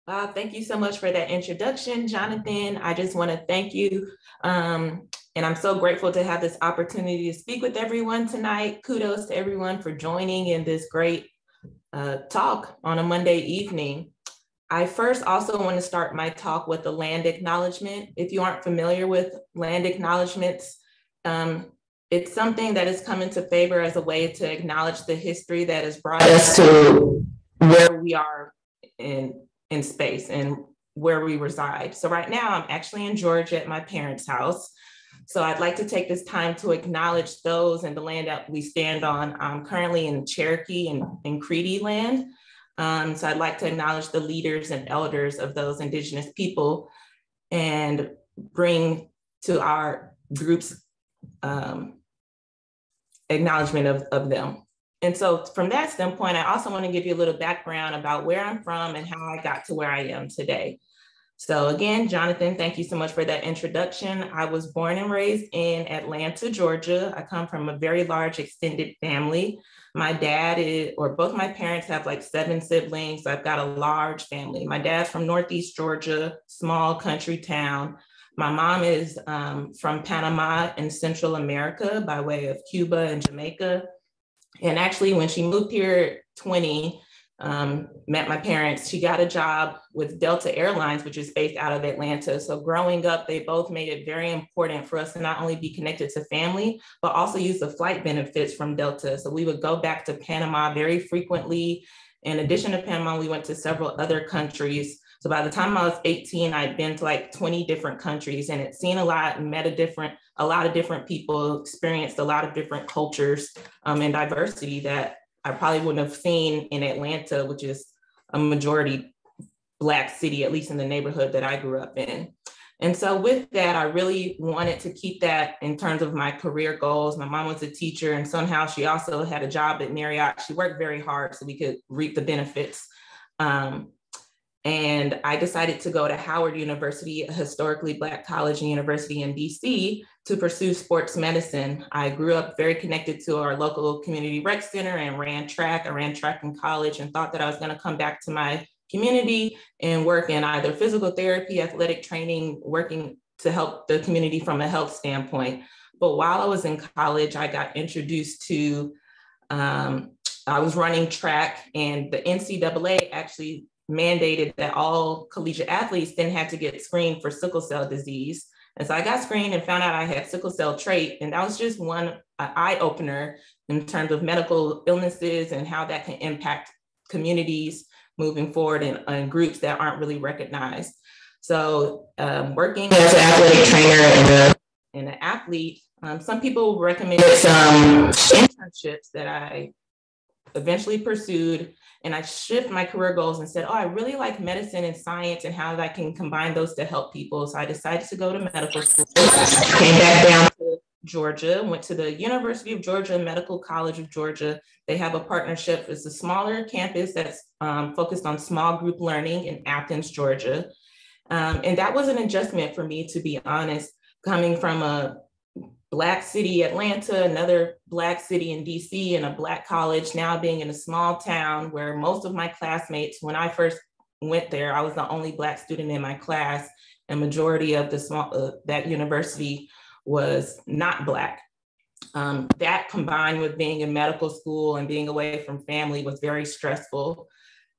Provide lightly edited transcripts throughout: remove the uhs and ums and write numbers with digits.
Thank you so much for that introduction, Jonathan. I just want to thank you. And I'm so grateful to have this opportunity to speak with everyone tonight. Kudos to everyone for joining in this great talk on a Monday evening. I first also want to start my talk with a land acknowledgement. If you aren't familiar with land acknowledgements, it's something that has come into favor as a way to acknowledge the history that has brought us to where we are in space and where we reside. So right now I'm actually in Georgia at my parents' house. So I'd like to take this time to acknowledge those and the land that we stand on. I'm currently in Cherokee and Creedy land. So I'd like to acknowledge the leaders and elders of those Indigenous people and bring to our group's acknowledgement of them. And so from that standpoint, I also want to give you a little background about where I'm from and how I got to where I am today. So again, Jonathan, thank you so much for that introduction. I was born and raised in Atlanta, Georgia. I come from a very large extended family. My dad or both my parents have like 7 siblings. So I've got a large family. My dad's from Northeast Georgia, small country town. My mom is from Panama in Central America by way of Cuba and Jamaica. And actually, when she moved here at 20, met my parents, she got a job with Delta Airlines, which is based out of Atlanta. So growing up, they both made it very important for us to not only be connected to family, but also use the flight benefits from Delta. So we would go back to Panama very frequently. In addition to Panama, we went to several other countries. So by the time I was 18, I'd been to like 20 different countries and had seen a lot and met a lot of different people, experienced a lot of different cultures and diversity that I probably wouldn't have seen in Atlanta, which is a majority Black city, at least in the neighborhood that I grew up in. And so with that, I really wanted to keep that in terms of my career goals. My mom was a teacher and somehow she also had a job at Marriott. She worked very hard so we could reap the benefits. And I decided to go to Howard University, a historically Black college and university in DC, to pursue sports medicine. I grew up very connected to our local community rec center and ran track. I ran track in college and thought that I was going to come back to my community and work in either physical therapy, athletic training, working to help the community from a health standpoint. But while I was in college, I got introduced to, I was running track, and the NCAA actually mandated that all collegiate athletes then had to get screened for sickle cell disease. And so I got screened and found out I had sickle cell trait. And that was just one eye opener in terms of medical illnesses and how that can impact communities moving forward in groups that aren't really recognized. So working as an athletic trainer and an athlete, some people recommended some internships that I eventually pursued. And I shift my career goals and said, I really like medicine and science and how I can combine those to help people. So I decided to go to medical school, came back down to Georgia, went to the University of Georgia, Medical College of Georgia. They have a partnership. It's a smaller campus that's focused on small group learning in Athens, Georgia. And that was an adjustment for me, to be honest, coming from a Black city, Atlanta, another Black city in DC, and a Black college, now being in a small town where most of my classmates, when I first went there, I was the only Black student in my class, and majority of that university was not Black. That combined with being in medical school and being away from family was very stressful.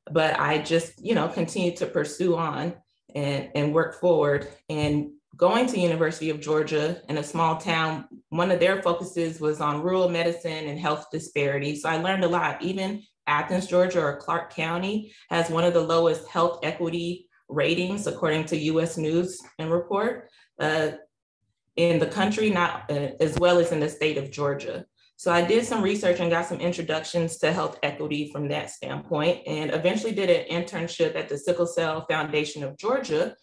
But I just, continued to pursue on and work forward. And going to University of Georgia in a small town, one of their focuses was on rural medicine and health disparity. So I learned a lot. Even Athens, Georgia, or Clark County has one of the lowest health equity ratings, according to US News and Report, in the country, not as well as in the state of Georgia. So I did some research and got some introductions to health equity from that standpoint, and eventually did an internship at the Sickle Cell Foundation of Georgia,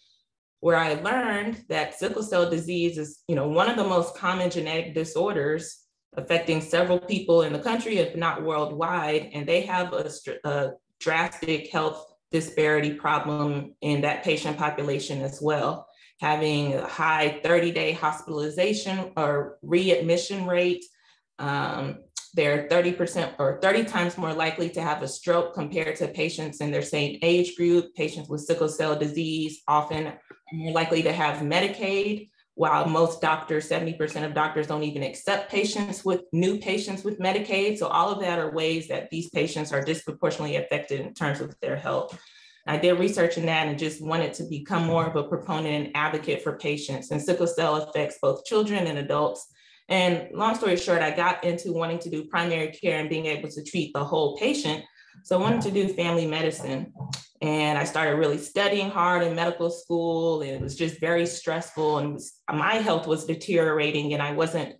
where I learned that sickle cell disease is, one of the most common genetic disorders affecting several people in the country, if not worldwide. And they have a drastic health disparity problem in that patient population as well, having a high 30-day hospitalization or readmission rate, they're 30% or 30 times more likely to have a stroke compared to patients in their same age group. Patients with sickle cell disease often are more likely to have Medicaid, while most doctors, 70% of doctors don't even accept new patients with Medicaid. So all of that are ways that these patients are disproportionately affected in terms of their health. I did research in that and just wanted to become more of a proponent and advocate for patients. And sickle cell affects both children and adults. And long story short, I got into wanting to do primary care and being able to treat the whole patient. So I wanted to do family medicine. And I started really studying hard in medical school, and it was just very stressful, and my health was deteriorating, and I wasn't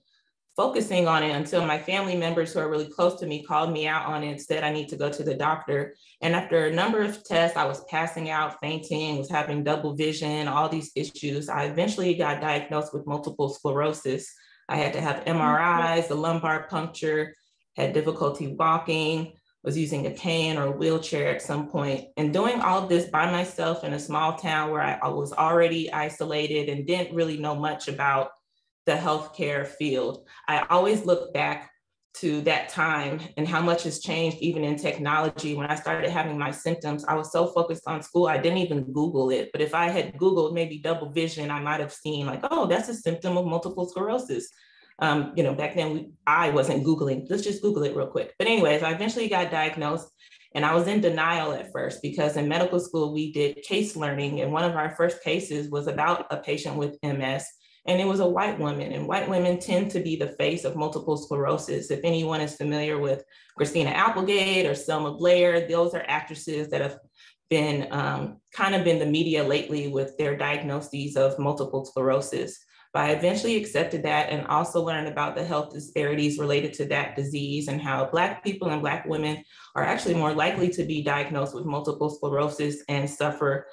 focusing on it until my family members who are really close to me called me out on it and said I need to go to the doctor. And after a number of tests, I was passing out, fainting, was having double vision, all these issues. I eventually got diagnosed with multiple sclerosis. I had to have MRIs, a lumbar puncture, had difficulty walking, was using a cane or a wheelchair at some point. And doing all of this by myself in a small town where I was already isolated and didn't really know much about the healthcare field. I always look back to that time and how much has changed even in technology. When I started having my symptoms, I was so focused on school, I didn't even Google it. But if I had Googled maybe double vision, I might've seen like, oh, that's a symptom of multiple sclerosis. Back then I wasn't Googling, let's just Google it real quick. But anyways, I eventually got diagnosed, and I was in denial at first because in medical school, we did case learning. And one of our first cases was about a patient with MS, and it was a white woman, and white women tend to be the face of multiple sclerosis. If anyone is familiar with Christina Applegate or Selma Blair, those are actresses that have been kind of in the media lately with their diagnoses of multiple sclerosis. But I eventually accepted that and also learned about the health disparities related to that disease and how Black people and Black women are actually more likely to be diagnosed with multiple sclerosis and suffer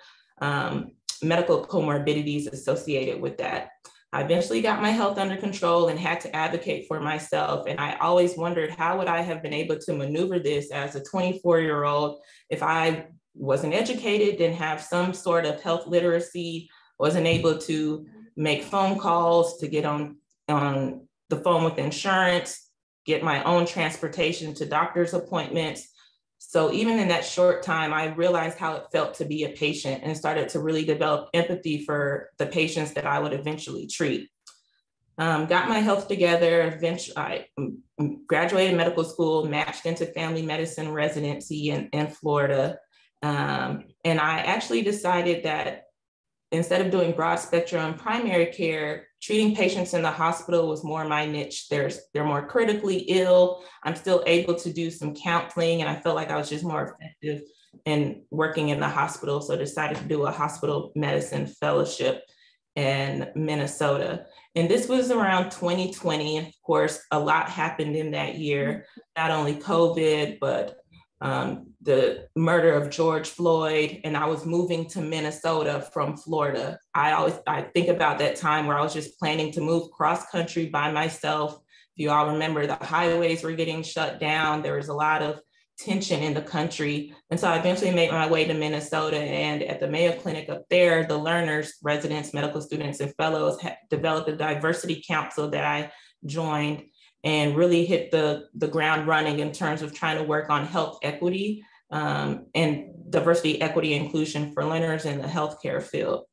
medical comorbidities associated with that. I eventually got my health under control and had to advocate for myself. And I always wondered, how would I have been able to maneuver this as a 24-year-old if I wasn't educated, didn't have some sort of health literacy, wasn't able to make phone calls to get on the phone with insurance, get my own transportation to doctor's appointments. So even in that short time, I realized how it felt to be a patient and started to really develop empathy for the patients that I would eventually treat. Got my health together. Eventually, I graduated medical school, matched into family medicine residency in Florida. And I actually decided that instead of doing broad spectrum primary care, treating patients in the hospital was more my niche. They're more critically ill. I'm still able to do some counseling, and I felt like I was just more effective in working in the hospital. So I decided to do a hospital medicine fellowship in Minnesota. And this was around 2020. Of course, a lot happened in that year, not only COVID, but the murder of George Floyd, and I was moving to Minnesota from Florida. I think about that time where I was just planning to move cross country by myself. If you all remember, the highways were getting shut down. There was a lot of tension in the country. And so I eventually made my way to Minnesota, and at the Mayo Clinic up there, the learners, residents, medical students, and fellows developed a diversity council that I joined and really hit the ground running in terms of trying to work on health equity and diversity, equity, inclusion for learners in the healthcare field.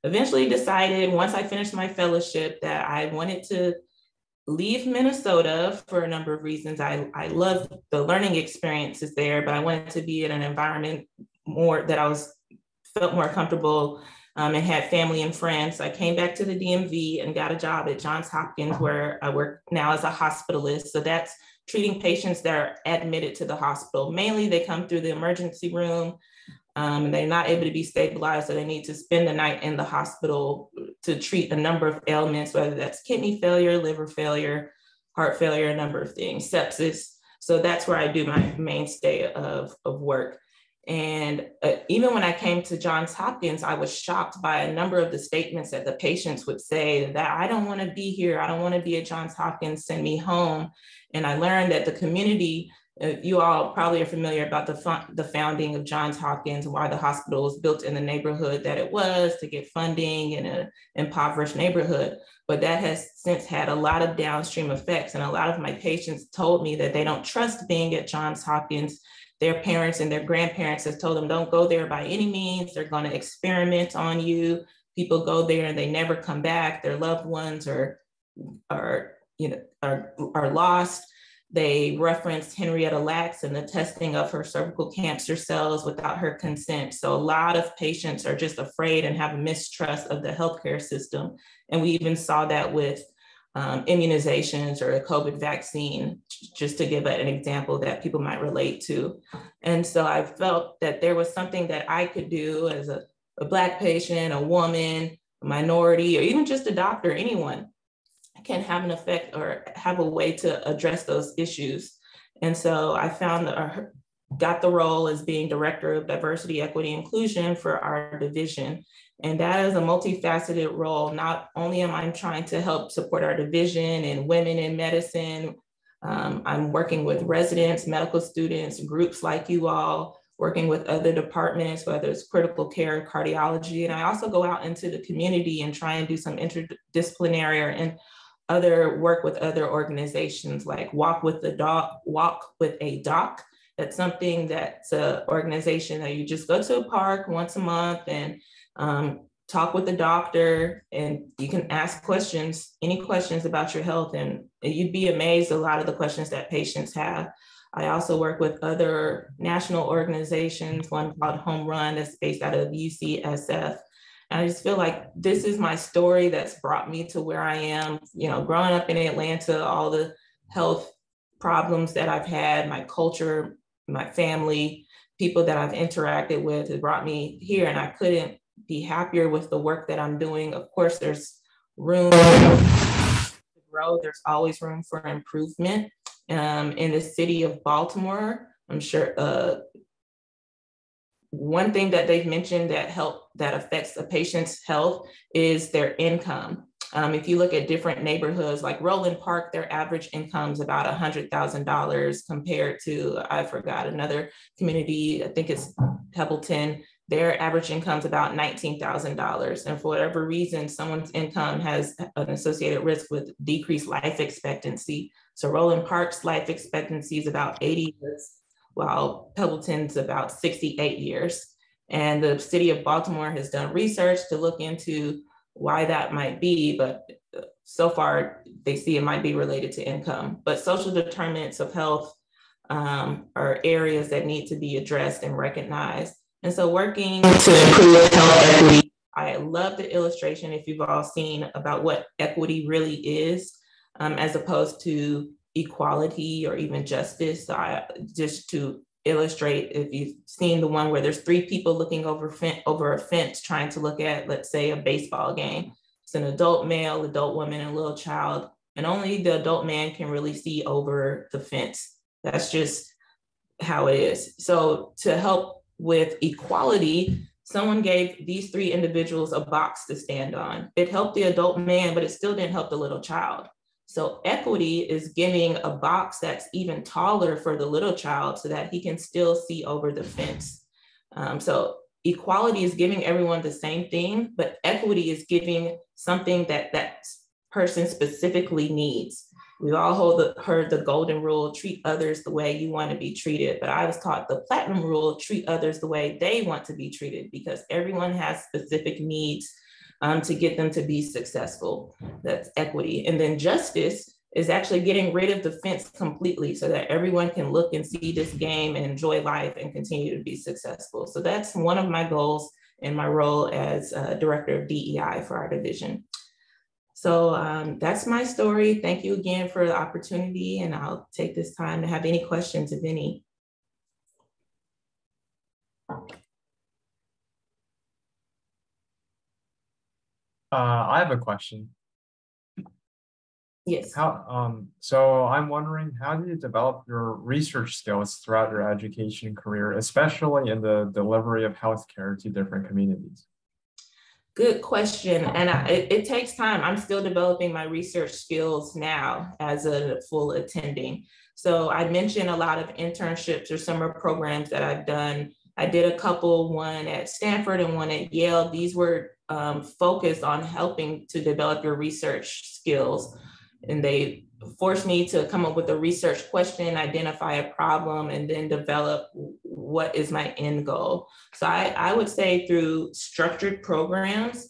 Eventually decided once I finished my fellowship that I wanted to leave Minnesota for a number of reasons. I loved the learning experiences there, but I wanted to be in an environment more that felt more comfortable and had family and friends. I came back to the DMV and got a job at Johns Hopkins, where I work now as a hospitalist. So that's treating patients that are admitted to the hospital. Mainly they come through the emergency room and they're not able to be stabilized. So they need to spend the night in the hospital to treat a number of ailments, whether that's kidney failure, liver failure, heart failure, a number of things, sepsis. So that's where I do my mainstay of work. And even when I came to Johns Hopkins, I was shocked by a number of the statements that the patients would say that I don't want to be here. I don't want to be at Johns Hopkins, send me home. And I learned that the community You all probably are familiar about the founding of Johns Hopkins and why the hospital was built in the neighborhood that it was to get funding in an impoverished neighborhood. But that has since had a lot of downstream effects. And a lot of my patients told me that they don't trust being at Johns Hopkins. Their parents and their grandparents have told them, don't go there by any means. They're going to experiment on you. People go there and they never come back. Their loved ones are lost. They referenced Henrietta Lacks and the testing of her cervical cancer cells without her consent. So a lot of patients are just afraid and have a mistrust of the healthcare system. And we even saw that with immunizations or a COVID vaccine, just to give an example that people might relate to. And so I felt that there was something that I could do as a Black patient, a woman, a minority, or even just a doctor, anyone can have an effect or have a way to address those issues. And so I got the role as being Director of Diversity, Equity, Inclusion for our division. And that is a multifaceted role. Not only am I trying to help support our division and women in medicine, I'm working with residents, medical students, groups like you all, working with other departments, whether it's critical care, cardiology. And I also go out into the community and try and do some interdisciplinary and other work with other organizations like Walk with a Doc. That's something that's an organization that you just go to a park once a month and talk with the doctor, and you can ask questions, any questions about your health, and you'd be amazed a lot of the questions that patients have. I also work with other national organizations, one called Home Run that's based out of UCSF. And I just feel like this is my story that's brought me to where I am. You know, growing up in Atlanta, all the health problems that I've had, my culture, my family, people that I've interacted with has brought me here, and I couldn't be happier with the work that I'm doing. Of course, there's room to grow. There's always room for improvement. In the city of Baltimore, I'm sure one thing that they've mentioned that affects a patient's health is their income. If you look at different neighborhoods like Roland Park, their average income is about $100,000 compared to, I forgot, another community, I think it's Pebbleton, their average income is about $19,000. And for whatever reason, someone's income has an associated risk with decreased life expectancy. So Roland Park's life expectancy is about 80 years, while Pebbleton's about 68 years. And the city of Baltimore has done research to look into why that might be, but so far they see it might be related to income. But social determinants of health are areas that need to be addressed and recognized. And so working to improve health equity, I love the illustration, if you've all seen, about what equity really is, as opposed to equality or even justice. So just to illustrate, if you've seen the one where there's three people looking over a fence trying to look at, let's say, a baseball game. It's an adult male, adult woman, and a little child, and only the adult man can really see over the fence. That's just how it is. So to help with equality, someone gave these three individuals a box to stand on. It helped the adult man, but it still didn't help the little child. So equity is giving a box that's even taller for the little child so that he can still see over the fence. So equality is giving everyone the same thing, but equity is giving something that person specifically needs. We've all heard the golden rule, treat others the way you want to be treated. But I was taught the platinum rule, treat others the way they want to be treated, because everyone has specific needs to get them to be successful. That's equity. And then justice is actually getting rid of the fence completely so that everyone can look and see this game and enjoy life and continue to be successful. So that's one of my goals in my role as Director of DEI for our division. So that's my story. Thank you again for the opportunity, and I'll take this time to have any questions, if any. I have a question. Yes. So I'm wondering, how did you develop your research skills throughout your education career, especially in the delivery of healthcare to different communities? Good question. And it takes time. I'm still developing my research skills now as a full attending. So I mentioned a lot of internships or summer programs that I've done. I did a couple, one at Stanford and one at Yale. These were focused on helping to develop your research skills. And they forced me to come up with a research question, identify a problem, and then develop what is my end goal. So I would say through structured programs,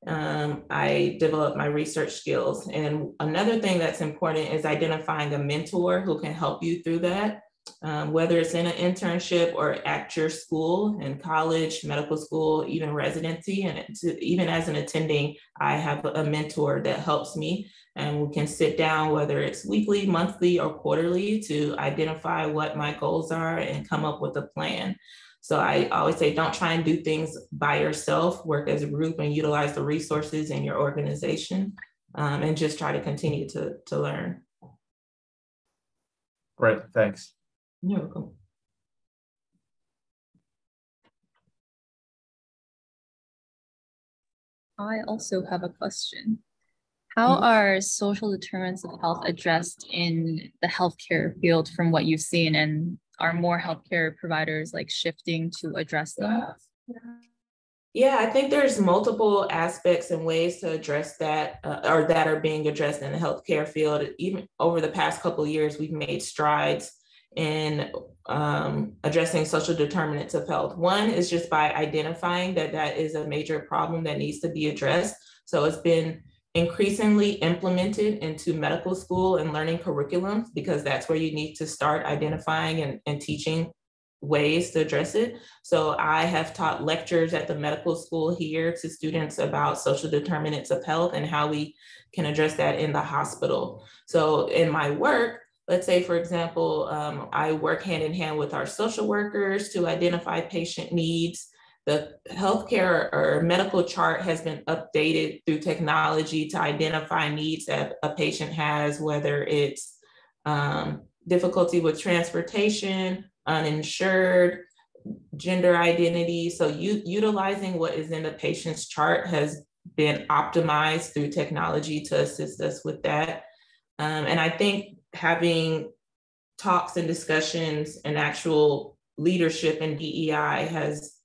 I developed my research skills. And another thing that's important is identifying a mentor who can help you through that, whether it's in an internship or at your school, in college, medical school, even residency. And even as an attending, I have a mentor that helps me, and we can sit down, whether it's weekly, monthly, or quarterly, to identify what my goals are and come up with a plan. So I always say, don't try and do things by yourself, work as a group and utilize the resources in your organization, and just try to continue to learn. Great, thanks. You're welcome. I also have a question. How are social determinants of health addressed in the healthcare field from what you've seen, and are more healthcare providers like shifting to address them? Yeah, I think there's multiple aspects and ways to address that, or that are being addressed in the healthcare field. Even over the past couple of years, we've made strides in addressing social determinants of health. One is just by identifying that that is a major problem that needs to be addressed. So it's been increasingly implemented into medical school and learning curriculums, because that's where you need to start identifying and teaching ways to address it. So I have taught lectures at the medical school here to students about social determinants of health and how we can address that in the hospital. So in my work, let's say, for example, I work hand in hand with our social workers to identify patient needs. The healthcare or medical chart has been updated through technology to identify needs that a patient has, whether it's difficulty with transportation, uninsured, gender identity. So utilizing what is in the patient's chart has been optimized through technology to assist us with that. And I think having talks and discussions and actual leadership in DEI has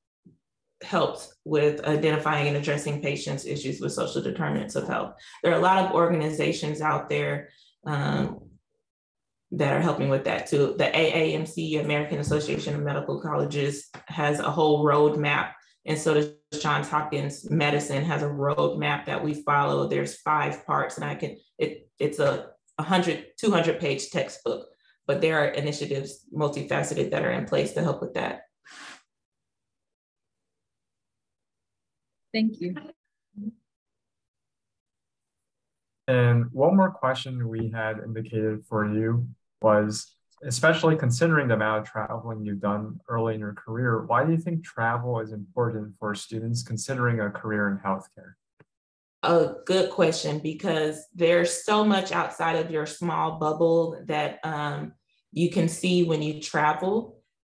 helped with identifying and addressing patients' issues with social determinants of health. There are a lot of organizations out there that are helping with that too. The AAMC, American Association of Medical Colleges, has a whole roadmap, and so does Johns Hopkins Medicine has a roadmap that we follow. There's 5 parts, and it's a 200-page textbook, but there are initiatives, multifaceted, that are in place to help with that. Thank you. And one more question we had indicated for you was, especially considering the amount of traveling you've done early in your career, why do you think travel is important for students considering a career in healthcare? A good question, because there's so much outside of your small bubble that you can see when you travel.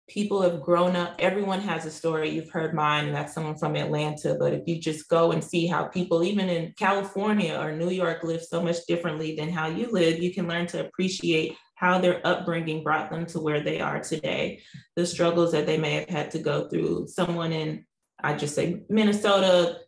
People have grown up, everyone has a story. You've heard mine, and that's someone from Atlanta. But if you just go and see how people, even in California or New York, live so much differently than how you live, you can learn to appreciate how their upbringing brought them to where they are today, the struggles that they may have had to go through. Someone in, I just say, Minnesota,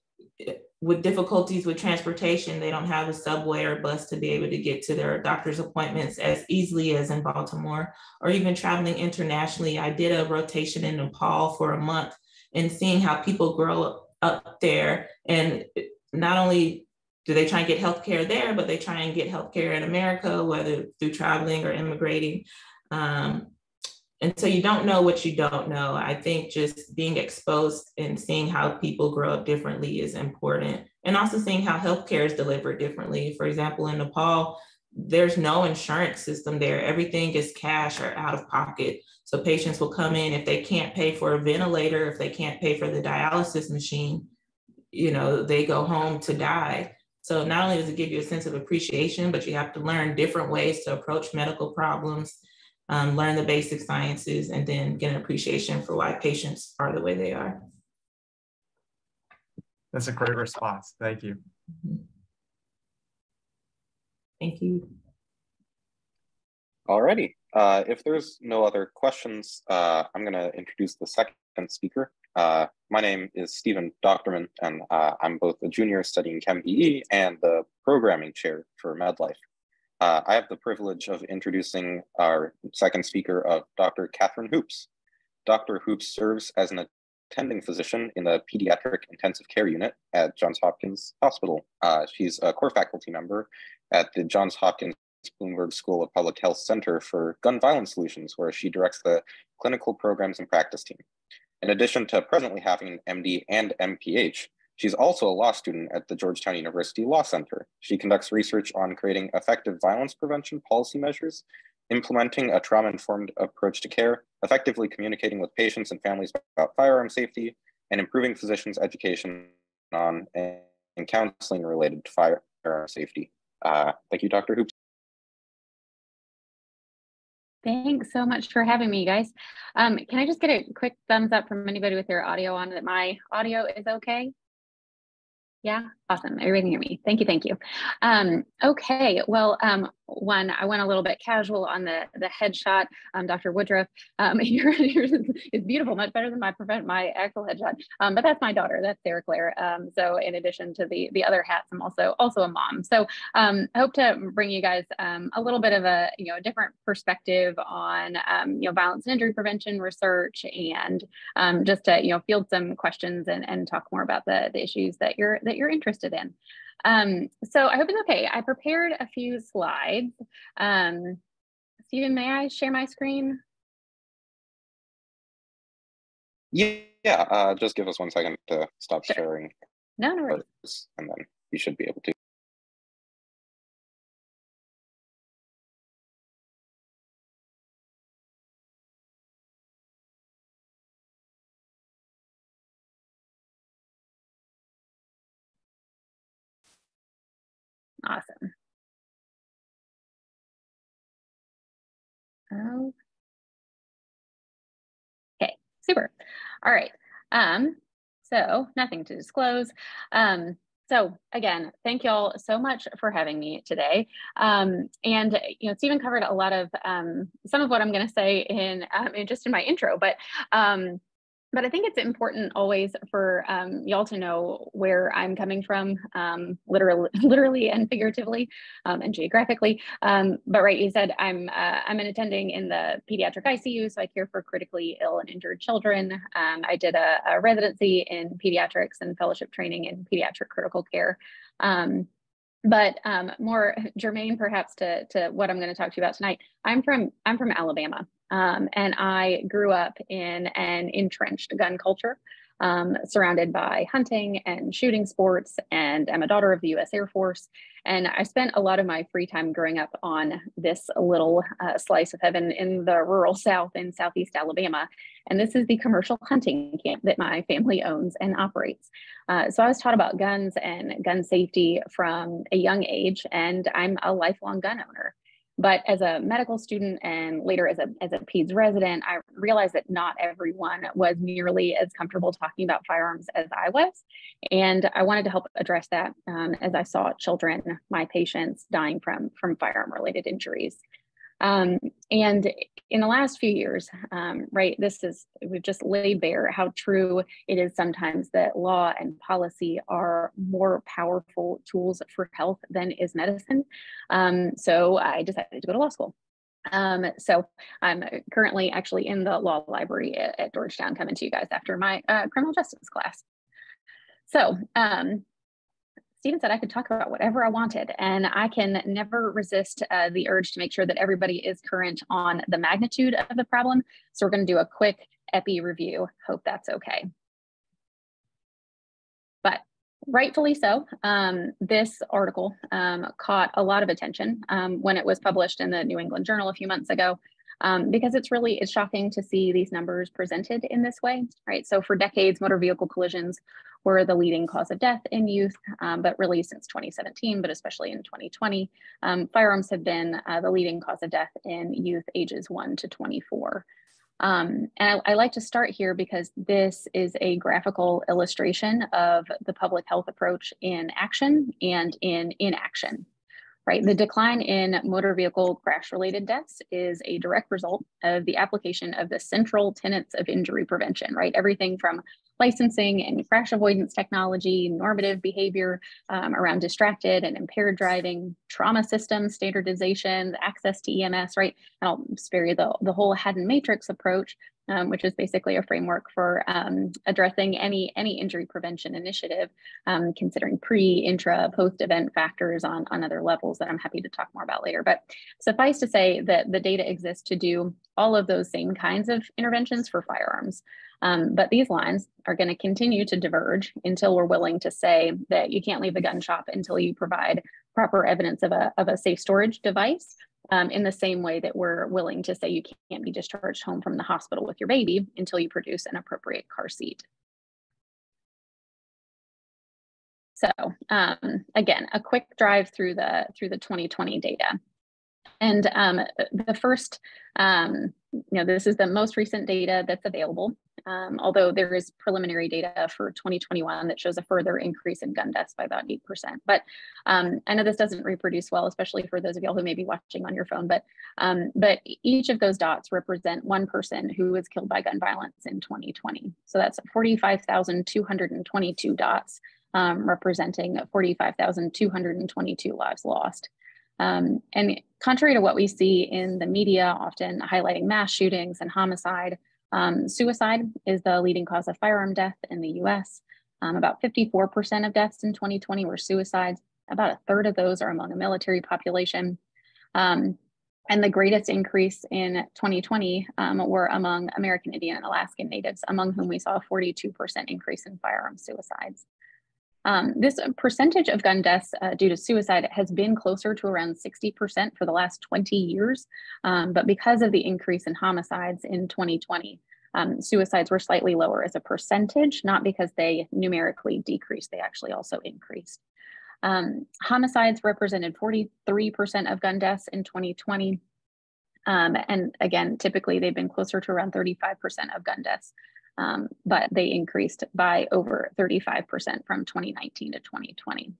with difficulties with transportation, they don't have a subway or bus to be able to get to their doctor's appointments as easily as in Baltimore, or even traveling internationally. I did a rotation in Nepal for a month, and seeing how people grow up there, and not only do they try and get healthcare there, but they try and get healthcare in America, whether through traveling or immigrating. And so you don't know what you don't know. I think just being exposed and seeing how people grow up differently is important. And also seeing how healthcare is delivered differently. For example, in Nepal, there's no insurance system there. Everything is cash or out of pocket. So patients will come in, if they can't pay for a ventilator, if they can't pay for the dialysis machine, they go home to die. So not only does it give you a sense of appreciation, but you have to learn different ways to approach medical problems, learn the basic sciences, and then get an appreciation for why patients are the way they are. That's a great response. Thank you. Thank you. Alrighty. If there's no other questions, I'm going to introduce the second speaker. My name is Stephen Doctorman, and I'm both a junior studying Chem PE and the programming chair for MedLife. I have the privilege of introducing our second speaker, of Dr. Katherine Hoops. Dr. Hoops serves as an attending physician in the pediatric intensive care unit at Johns Hopkins Hospital. She's a core faculty member at the Johns Hopkins Bloomberg School of Public Health Center for Gun Violence Solutions, where she directs the clinical programs and practice team. In addition to presently having an MD and MPH, she's also a law student at the Georgetown University Law Center. She conducts research on creating effective violence prevention policy measures, implementing a trauma-informed approach to care, effectively communicating with patients and families about firearm safety, and improving physicians' education on and counseling related to firearm safety. Thank you, Dr. Hoops. Thanks so much for having me, guys. Can I just get a quick thumbs up from anybody with their audio on that my audio is okay? Yeah, awesome. Everybody can hear me. Thank you, thank you. Okay, well, one, I went a little bit casual on the headshot. Dr. Woodruff, yours is beautiful, much better than my actual headshot. But that's my daughter. That's Sarah Claire. So in addition to the other hats, I'm also a mom. So I hope to bring you guys a little bit of a different perspective on violence and injury prevention research, and just to field some questions and talk more about the issues that you're interested in. So I hope it's okay. I prepared a few slides. Stephen, may I share my screen? Yeah, just give us 1 second to stop sharing. No worries. And then you should be able to. Awesome. Okay, super. All right. So nothing to disclose. So again, thank y'all so much for having me today. And Stephen covered a lot of some of what I'm going to say in just in my intro, but I think it's important always for y'all to know where I'm coming from, literally and figuratively, and geographically. But right, you said I'm an attending in the pediatric ICU, so I care for critically ill and injured children. I did a residency in pediatrics and fellowship training in pediatric critical care. But more germane, perhaps, to what I'm going to talk to you about tonight, I'm from Alabama, and I grew up in an entrenched gun culture, surrounded by hunting and shooting sports, and I'm a daughter of the U.S. Air Force. And I spent a lot of my free time growing up on this little slice of heaven in the rural South in Southeast Alabama. And this is the commercial hunting camp that my family owns and operates. So I was taught about guns and gun safety from a young age, and I'm a lifelong gun owner. But as a medical student and later as a PEDS resident, I realized that not everyone was nearly as comfortable talking about firearms as I was. And I wanted to help address that as I saw children, my patients, dying from firearm-related injuries. And in the last few years, right, we've just laid bare how true it is sometimes that law and policy are more powerful tools for health than is medicine. So I decided to go to law school. So I'm currently actually in the law library at Georgetown, coming to you guys after my criminal justice class. So Stephen said I could talk about whatever I wanted, and I can never resist the urge to make sure that everybody is current on the magnitude of the problem. So we're going to do a quick epi review. Hope that's okay. But rightfully so, this article caught a lot of attention when it was published in the New England Journal a few months ago. Because it's shocking to see these numbers presented in this way, right? So for decades, motor vehicle collisions were the leading cause of death in youth, but really since 2017, but especially in 2020, firearms have been the leading cause of death in youth ages 1 to 24. And I like to start here because this is a graphical illustration of the public health approach in action and in inaction. right? The decline in motor vehicle crash-related deaths is a direct result of the application of the central tenets of injury prevention, right? Everything from licensing and crash avoidance technology, normative behavior around distracted and impaired driving, trauma systems, standardization, access to EMS, right? And I'll spare you the whole Haddon matrix approach, which is basically a framework for addressing any injury prevention initiative, considering pre, intra, post-event factors on other levels that I'm happy to talk more about later. But suffice to say that the data exists to do all of those same kinds of interventions for firearms. But these lines are going to continue to diverge until we're willing to say that you can't leave the gun shop until you provide proper evidence of a safe storage device. In the same way that we're willing to say you can't be discharged home from the hospital with your baby until you produce an appropriate car seat. So again, a quick drive through the 2020 data. And the first, this is the most recent data that's available, although there is preliminary data for 2021 that shows a further increase in gun deaths by about 8%. But I know this doesn't reproduce well, especially for those of y'all who may be watching on your phone, but each of those dots represent one person who was killed by gun violence in 2020. So that's 45,222 dots, representing 45,222 lives lost. And contrary to what we see in the media, often highlighting mass shootings and homicide, suicide is the leading cause of firearm death in the US. About 54% of deaths in 2020 were suicides. About a third of those are among a military population. And the greatest increase in 2020 were among American Indian and Alaskan Natives, among whom we saw a 42% increase in firearm suicides. This percentage of gun deaths due to suicide has been closer to around 60% for the last 20 years. But because of the increase in homicides in 2020, suicides were slightly lower as a percentage, not because they numerically decreased, they actually also increased. Homicides represented 43% of gun deaths in 2020. And again, typically they've been closer to around 35% of gun deaths. But they increased by over 35% from 2019 to 2020.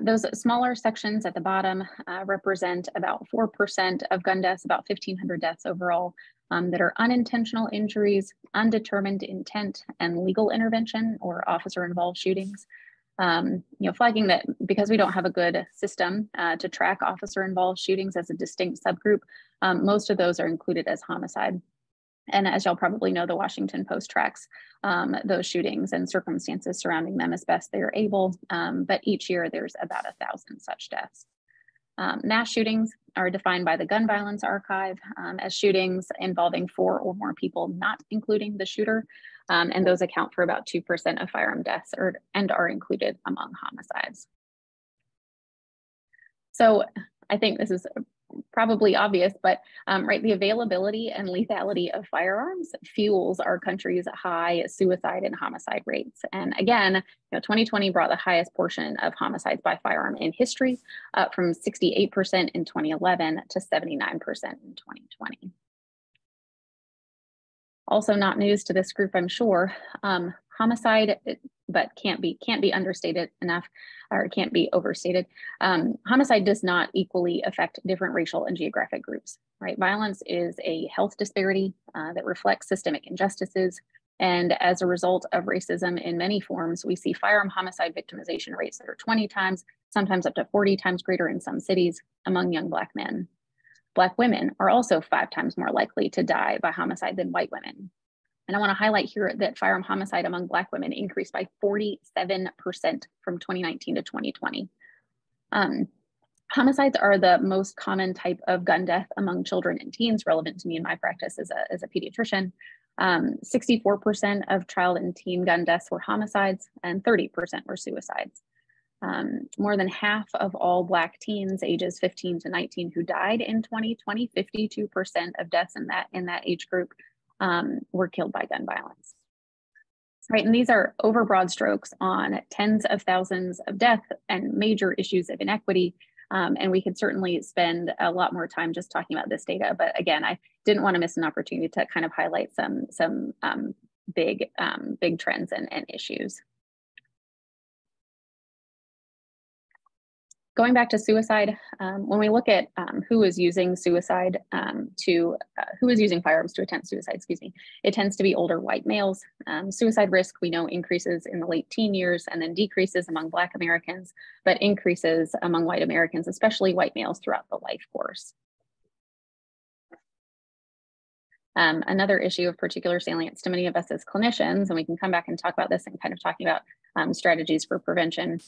Those smaller sections at the bottom represent about 4% of gun deaths, about 1,500 deaths overall, that are unintentional injuries, undetermined intent, and legal intervention or officer-involved shootings. Flagging that because we don't have a good system to track officer-involved shootings as a distinct subgroup, most of those are included as homicide. And as y'all probably know, the Washington Post tracks those shootings and circumstances surrounding them as best they are able. But each year there's about 1,000 such deaths. Mass shootings are defined by the Gun Violence Archive as shootings involving 4 or more people, not including the shooter. And those account for about 2% of firearm deaths and are included among homicides. So I think this is probably obvious, but right, the availability and lethality of firearms fuels our country's high suicide and homicide rates. And again, 2020 brought the highest portion of homicides by firearm in history, from 68% in 2011 to 79% in 2020. Also not news to this group, I'm sure, homicide, but can't be understated enough, or can't be overstated. Homicide does not equally affect different racial and geographic groups, right? Violence is a health disparity that reflects systemic injustices. And as a result of racism in many forms, we see firearm homicide victimization rates that are 20 times, sometimes up to 40 times greater in some cities among young Black men. Black women are also 5 times more likely to die by homicide than white women. And I want to highlight here that firearm homicide among Black women increased by 47% from 2019 to 2020. Homicides are the most common type of gun death among children and teens, relevant to me in my practice as a pediatrician. 64% of child and teen gun deaths were homicides, and 30% were suicides. More than half of all Black teens ages 15 to 19 who died in 2020, 52% of deaths in that age group were killed by gun violence. Right, and these are over broad strokes on tens of thousands of deaths and major issues of inequity. And we could certainly spend a lot more time just talking about this data. But again, I didn't want to miss an opportunity to kind of highlight some big trends and issues. going back to suicide, when we look at who is using suicide who is using firearms to attempt suicide, excuse me, it tends to be older white males. Suicide risk, we know, increases in the late teen years and then decreases among Black Americans, but increases among white Americans, especially white males, throughout the life course. Another issue of particular salience to many of us as clinicians, and we can come back and talk about this and kind of talking about strategies for prevention.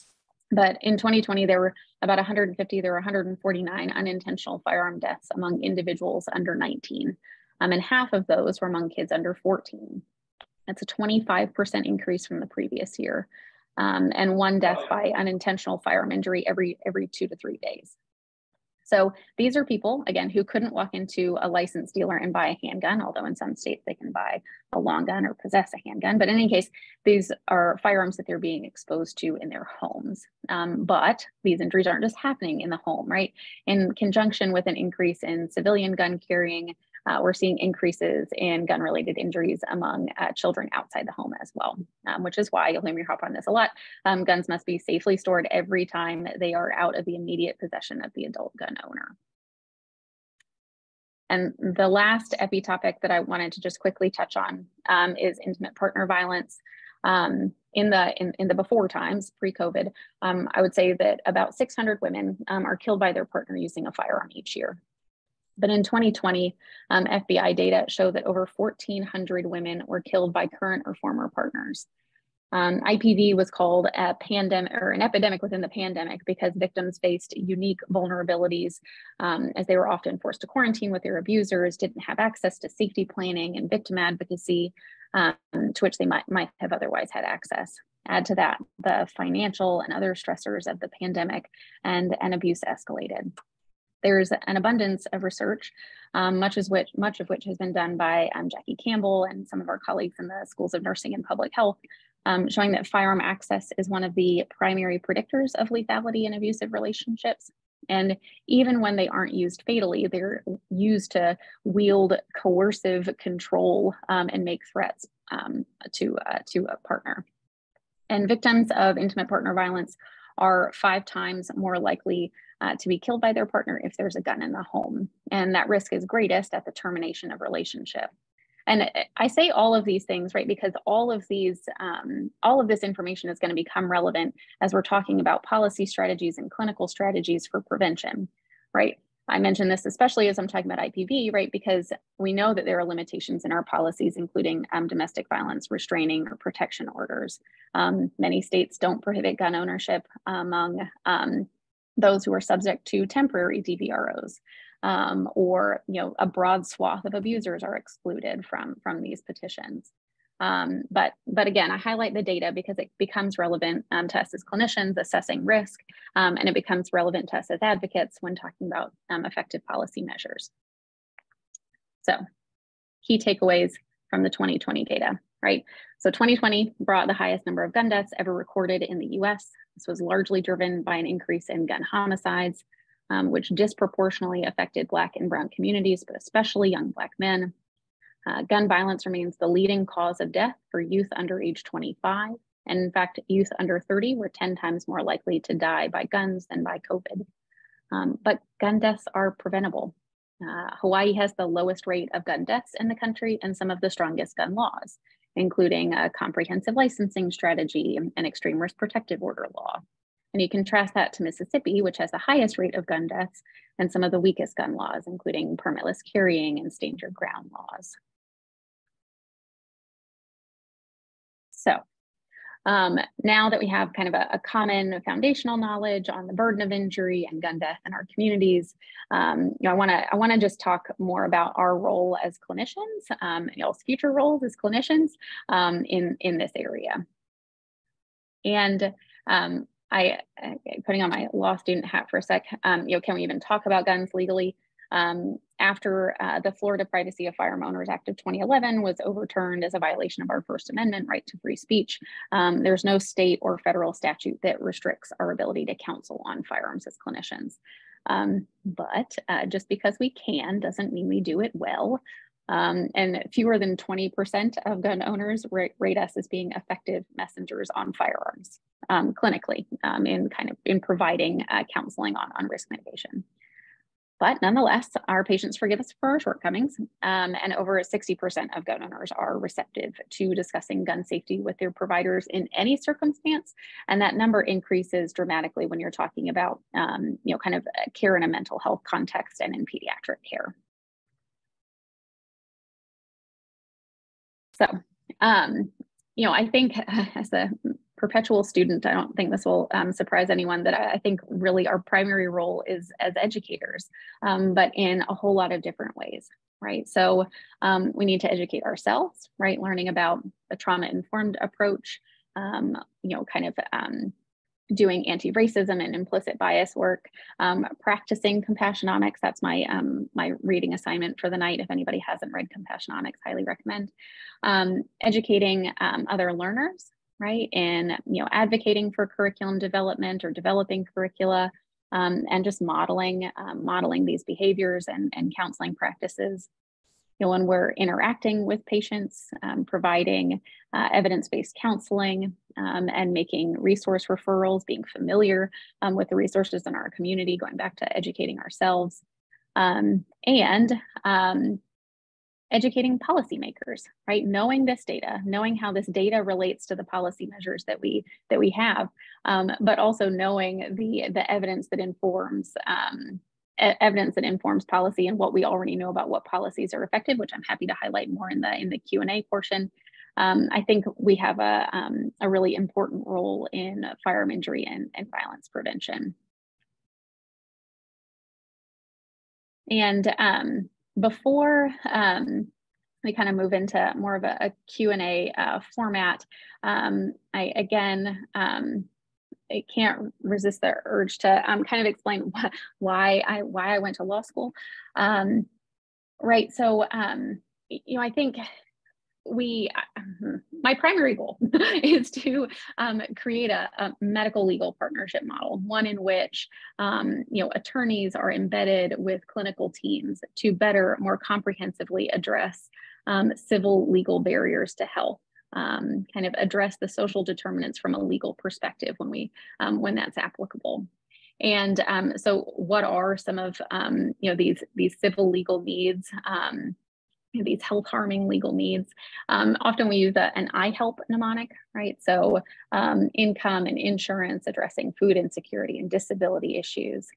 But in 2020, there were about 150, there were 149 unintentional firearm deaths among individuals under 19. And half of those were among kids under 14. That's a 25% increase from the previous year. And one death by unintentional firearm injury every 2 to 3 days. So these are people, again, who couldn't walk into a licensed dealer and buy a handgun, although in some states they can buy a long gun or possess a handgun. But in any case, these are firearms that they're being exposed to in their homes. But these injuries aren't just happening in the home, right? In conjunction with an increase in civilian gun carrying, we're seeing increases in gun-related injuries among children outside the home as well, which is why, you'll hear me harp on this a lot, guns must be safely stored every time they are out of the immediate possession of the adult gun owner. And the last epi topic that I wanted to just quickly touch on is intimate partner violence. In the before times, pre-COVID, I would say that about 600 women are killed by their partner using a firearm each year. But in 2020, FBI data show that over 1,400 women were killed by current or former partners. IPV was called a pandemic or an epidemic within the pandemic because victims faced unique vulnerabilities as they were often forced to quarantine with their abusers, didn't have access to safety planning and victim advocacy to which they might have otherwise had access. Add to that the financial and other stressors of the pandemic, and abuse escalated. There's an abundance of research, much of which has been done by Jackie Campbell and some of our colleagues in the schools of nursing and public health, showing that firearm access is one of the primary predictors of lethality in abusive relationships. And even when they aren't used fatally, they're used to wield coercive control and make threats to a partner. And victims of intimate partner violence are 5 times more likely to be killed by their partner if there's a gun in the home. And that risk is greatest at the termination of relationship. And I say all of these things, right, because all of this information is going to become relevant as we're talking about policy strategies and clinical strategies for prevention, right? I mentioned this especially as I'm talking about IPV, right, because we know that there are limitations in our policies, including domestic violence restraining or protection orders. Many states don't prohibit gun ownership among those who are subject to temporary DVROs, or a broad swath of abusers are excluded from these petitions. But again, I highlight the data because it becomes relevant to us as clinicians assessing risk, and it becomes relevant to us as advocates when talking about effective policy measures. So, key takeaways from the 2020 data, right? So 2020 brought the highest number of gun deaths ever recorded in the US. This was largely driven by an increase in gun homicides, which disproportionately affected Black and Brown communities, but especially young Black men. Gun violence remains the leading cause of death for youth under age 25. And in fact, youth under 30 were 10 times more likely to die by guns than by COVID. But gun deaths are preventable. Hawaii has the lowest rate of gun deaths in the country and some of the strongest gun laws, including a comprehensive licensing strategy and extreme risk protective order law. And you contrast that to Mississippi, which has the highest rate of gun deaths and some of the weakest gun laws, including permitless carrying and stand your ground laws. So now that we have kind of a common foundational knowledge on the burden of injury and gun death in our communities, I want to just talk more about our role as clinicians, y'all's future roles as clinicians in this area. And putting on my law student hat for a sec, can we even talk about guns legally? After the Florida Privacy of Firearm Owners Act of 2011 was overturned as a violation of our First Amendment right to free speech, there's no state or federal statute that restricts our ability to counsel on firearms as clinicians. But just because we can doesn't mean we do it well. And fewer than 20% of gun owners rate us as being effective messengers on firearms. clinically in providing counseling on risk mitigation. But nonetheless, our patients forgive us for our shortcomings, and over 60% of gun owners are receptive to discussing gun safety with their providers in any circumstance, and that number increases dramatically when you're talking about kind of care in a mental health context and in pediatric care. So, I think as a perpetual student, I don't think this will surprise anyone that I think really our primary role is as educators, but in a whole lot of different ways, right? So we need to educate ourselves, right? Learning about a trauma-informed approach, doing anti-racism and implicit bias work, practicing Compassionomics. That's my my reading assignment for the night. If anybody hasn't read Compassionomics, highly recommend. Educating other learners, right? And advocating for curriculum development or developing curricula, and just modeling these behaviors and counseling practices. When we're interacting with patients, providing evidence-based counseling, and making resource referrals, being familiar with the resources in our community, going back to educating ourselves, and educating policymakers, right? Knowing this data, knowing how this data relates to the policy measures that we have, but also knowing the evidence that informs policy and what we already know about what policies are effective, which I'm happy to highlight more in the Q&A portion. I think we have a really important role in firearm injury and violence prevention. And before we kind of move into more of a Q&A format, I can't resist the urge to kind of explain why I went to law school. Right, so I think my primary goal is to create a medical legal partnership model, one in which attorneys are embedded with clinical teams to better, more comprehensively address civil legal barriers to health, kind of address the social determinants from a legal perspective when that's applicable. And so what are some of these civil legal needs, these health harming legal needs? Often we use an I-HELP mnemonic, right? So income and insurance, addressing food insecurity and disability issues,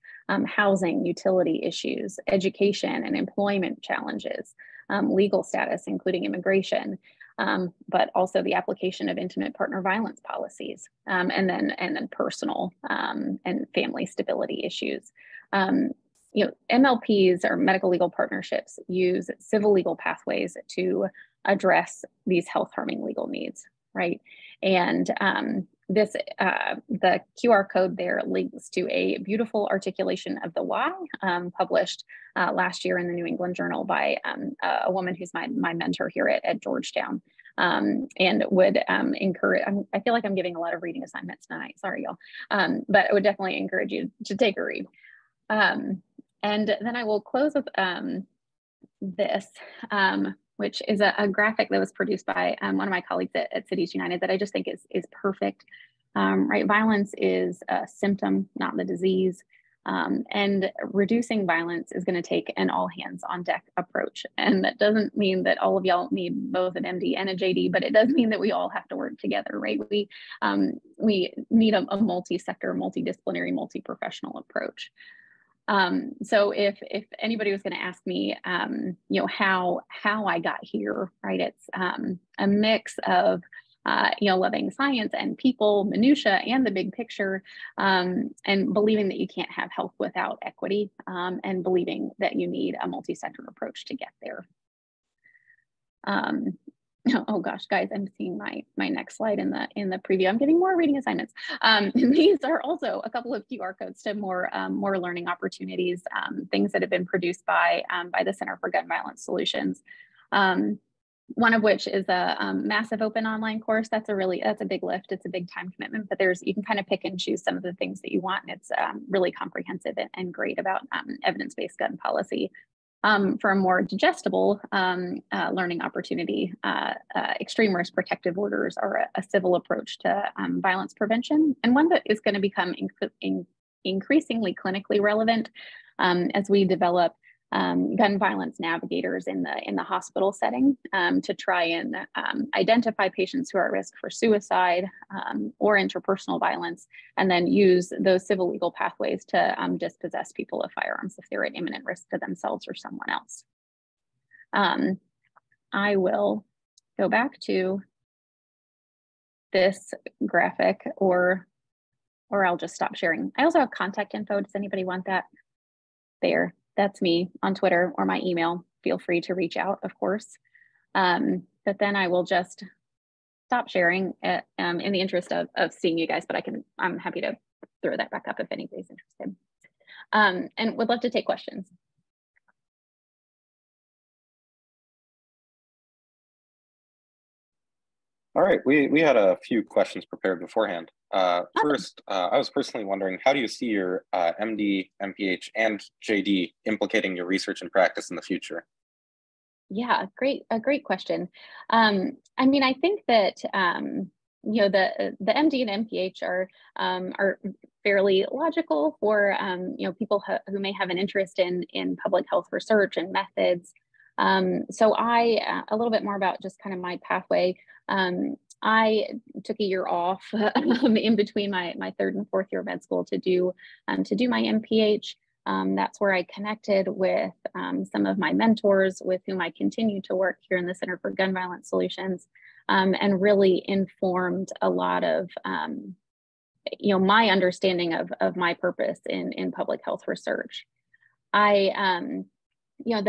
housing, utility issues, education and employment challenges, legal status, including immigration, but also the application of intimate partner violence policies, and then personal and family stability issues. MLPs, or medical legal partnerships, use civil legal pathways to address these health harming legal needs, right? And the QR code there links to a beautiful articulation of the why, published last year in the New England Journal by a woman who's my mentor here at Georgetown, and would encourage, I feel like I'm giving a lot of reading assignments tonight, sorry y'all, but I would definitely encourage you to take a read. And then I will close with this, which is a graphic that was produced by one of my colleagues at Cities United that I just think is perfect. Right, violence is a symptom, not the disease. And reducing violence is going to take an all hands on deck approach. And that doesn't mean that all of y'all need both an MD and a JD, but it does mean that we all have to work together, right? We need a multi-sector, multidisciplinary, multi-professional approach. So if anybody was going to ask me, how I got here, right? It's a mix of loving science and people, minutia, and the big picture, and believing that you can't have health without equity, and believing that you need a multi-sector approach to get there. Oh gosh, guys, I'm seeing my next slide in the preview. I'm getting more reading assignments. These are also a couple of QR codes to more learning opportunities, things that have been produced by the Center for Gun Violence Solutions. One of which is a massive open online course. That's a big lift. It's a big time commitment, but you can kind of pick and choose some of the things that you want. And it's really comprehensive and great about evidence-based gun policy. For a more digestible learning opportunity, extreme risk protective orders are a civil approach to violence prevention, and one that is going to become increasingly clinically relevant as we develop gun violence navigators in the hospital setting to try and identify patients who are at risk for suicide or interpersonal violence, and then use those civil legal pathways to dispossess people of firearms if they're at imminent risk to themselves or someone else. I will go back to this graphic, or I'll just stop sharing. I also have contact info. Does anybody want that? There. That's me on Twitter or my email. Feel free to reach out, of course. But then I will just stop sharing in the interest of seeing you guys, but I'm happy to throw that back up if anybody's interested. And would love to take questions. All right, we had a few questions prepared beforehand. First, I was personally wondering, how do you see your MD, MPH, and JD implicating your research and practice in the future? Yeah, a great question. I mean, I think that you know, the MD and MPH are fairly logical for you know, people who may have an interest in public health research and methods. So a little bit more about just kind of my pathway. I took a year off in between my third and fourth year of med school to do my MPH. That's where I connected with some of my mentors with whom I continue to work here in the Center for Gun Violence Solutions, and really informed a lot of you know, my understanding of my purpose in public health research. You know,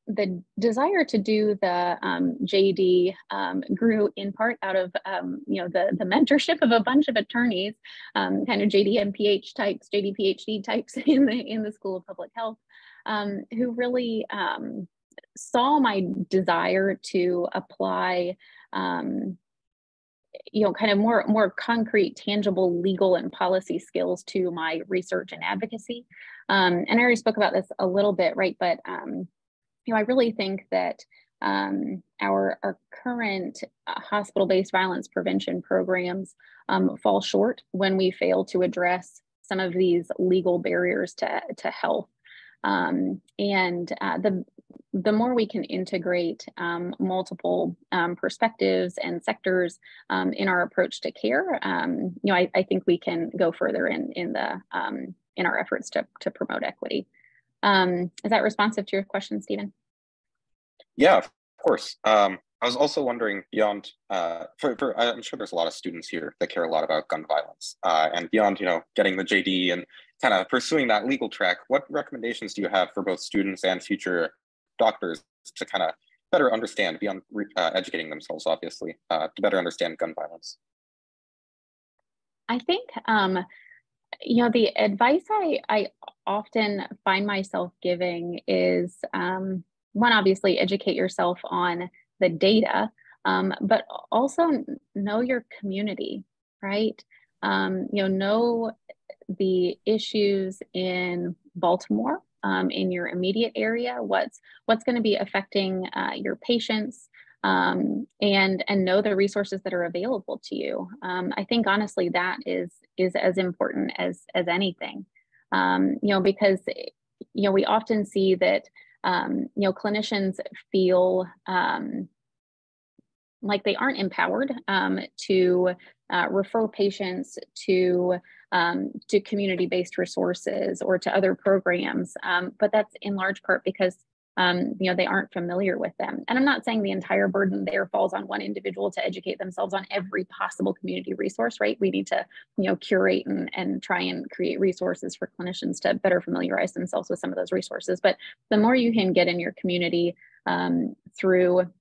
the desire to do the JD grew in part out of you know, the mentorship of a bunch of attorneys, kind of JD MPH types, JD PhD types in the School of Public Health, who really saw my desire to apply you know, kind of more concrete, tangible legal and policy skills to my research and advocacy. And I already spoke about this a little bit, right? But you know, I really think that our current hospital-based violence prevention programs fall short when we fail to address some of these legal barriers to health. And the more we can integrate multiple perspectives and sectors in our approach to care, you know, I think we can go further in our efforts to promote equity. Is that responsive to your question, Stephen? Yeah, of course. I was also wondering beyond, I'm sure there's a lot of students here that care a lot about gun violence, and beyond, you know, getting the JD and kind of pursuing that legal track, what recommendations do you have for both students and future doctors to kind of better understand, beyond educating themselves, obviously, to better understand gun violence? I think, you know, the advice I often find myself giving is, one, obviously educate yourself on the data, but also know your community, right? You know the issues in Baltimore, in your immediate area, what's going to be affecting your patients, and know the resources that are available to you. I think honestly that is as important as anything, you know, because you know, we often see that you know, clinicians feel like they aren't empowered to refer patients to community-based resources or to other programs, but that's in large part because you know, they aren't familiar with them. And I'm not saying the entire burden there falls on one individual to educate themselves on every possible community resource, right? We need to, you know, curate and try and create resources for clinicians to better familiarize themselves with some of those resources. But the more you can get in your community through,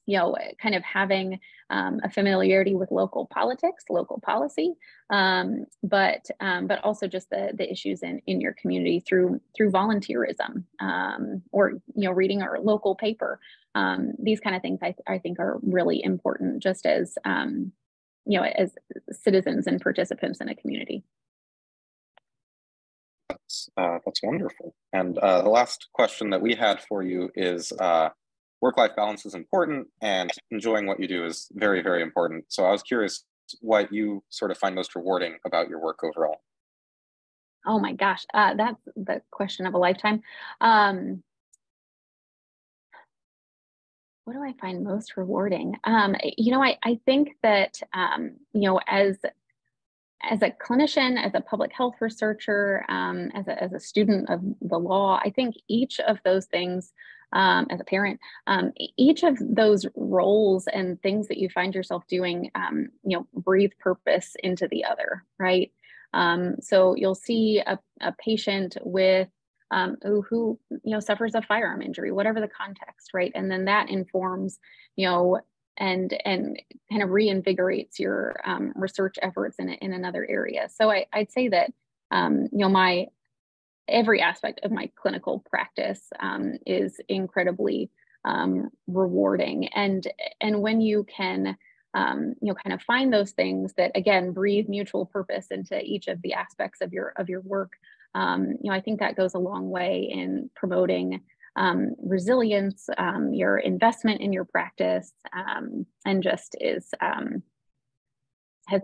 you know, kind of having a familiarity with local politics, local policy, but also just the issues in your community through volunteerism, or, you know, reading our local paper. These kind of things I think are really important, just as you know, as citizens and participants in a community. That's wonderful. And the last question that we had for you is work-life balance is important and enjoying what you do is very, very important. So I was curious what you sort of find most rewarding about your work overall. Oh my gosh, that's the question of a lifetime. What do I find most rewarding? I think that, as a clinician, as a public health researcher, as a student of the law, I think each of those things, as a parent, each of those roles and things that you find yourself doing, breathe purpose into the other, right? So you'll see a patient with who suffers a firearm injury, whatever the context, right? And then that informs, and kind of reinvigorates your research efforts in another area. So I'd say that my every aspect of my clinical practice is incredibly rewarding, and when you can kind of find those things that again breathe mutual purpose into each of the aspects of your work, I think that goes a long way in promoting resilience, your investment in your practice, and just has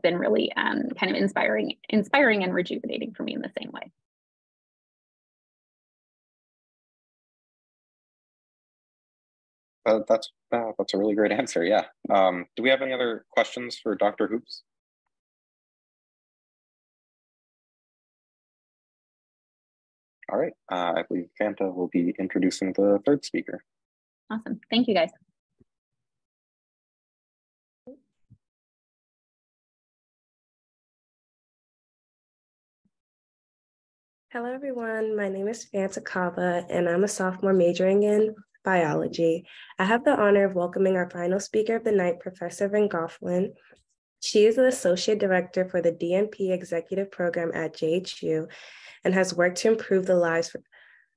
been really kind of inspiring and rejuvenating for me in the same way. That's a really great answer. Yeah. Do we have any other questions for Dr. Hoops? All right. I believe Fanta will be introducing the third speaker. Awesome. Thank you, guys. Hello, everyone. My name is Fanta Kava, and I'm a sophomore majoring in biology. I have the honor of welcoming our final speaker of the night, Professor VanGraafeiland. She is the Associate Director for the DNP Executive Program at JHU and has worked to improve the lives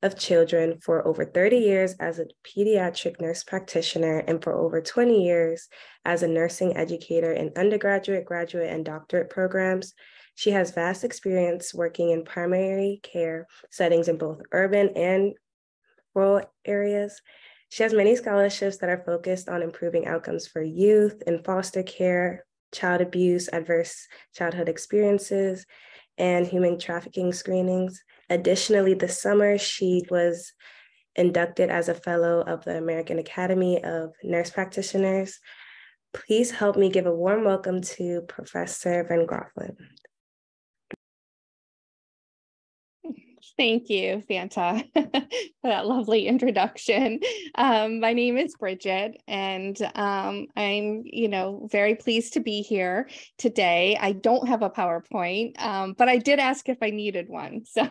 of children for over 30 years as a pediatric nurse practitioner and for over 20 years as a nursing educator in undergraduate, graduate, and doctorate programs. She has vast experience working in primary care settings in both urban and rural areas. She has many scholarships that are focused on improving outcomes for youth in foster care, child abuse, adverse childhood experiences, and human trafficking screenings. Additionally, this summer, she was inducted as a fellow of the American Academy of Nurse Practitioners. Please help me give a warm welcome to Professor VanGraafeiland. Thank you, Fanta, for that lovely introduction. My name is Brigit, and I'm, very pleased to be here today. I don't have a PowerPoint, but I did ask if I needed one. So,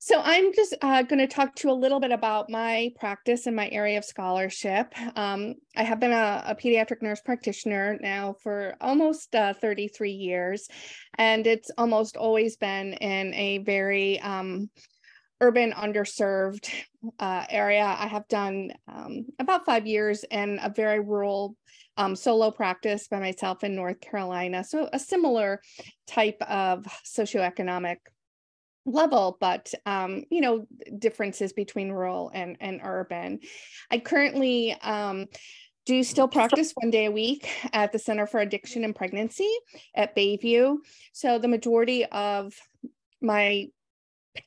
so I'm just going to talk to you a little bit about my practice and my area of scholarship. I have been a pediatric nurse practitioner now for almost 33 years, and it's almost always been in a very urban, underserved area. I have done about 5 years in a very rural solo practice by myself in North Carolina. So a similar type of socioeconomic level, but differences between rural and urban. I currently do still practice 1 day a week at the Center for Addiction and Pregnancy at Bayview. So the majority of my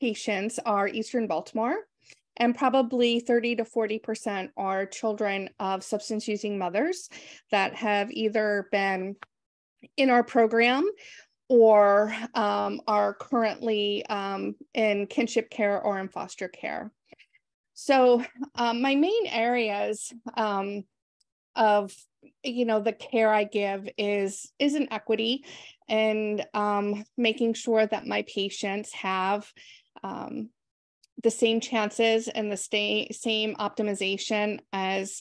patients are Eastern Baltimore, and probably 30 to 40% are children of substance using mothers that have either been in our program or are currently in kinship care or in foster care. So my main areas of the care I give is in equity and making sure that my patients have the same chances and the same optimization as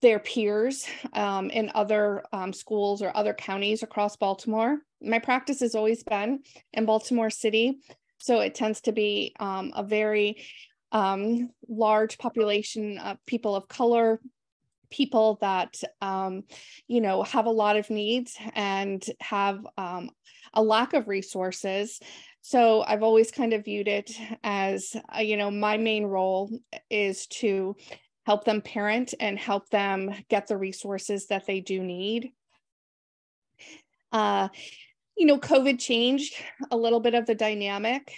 their peers in other schools or other counties across Baltimore. My practice has always been in Baltimore City, so it tends to be a very large population of people of color, people that have a lot of needs and have a lack of resources. So I've always kind of viewed it as, my main role is to help them parent and help them get the resources that they do need. COVID changed a little bit of the dynamic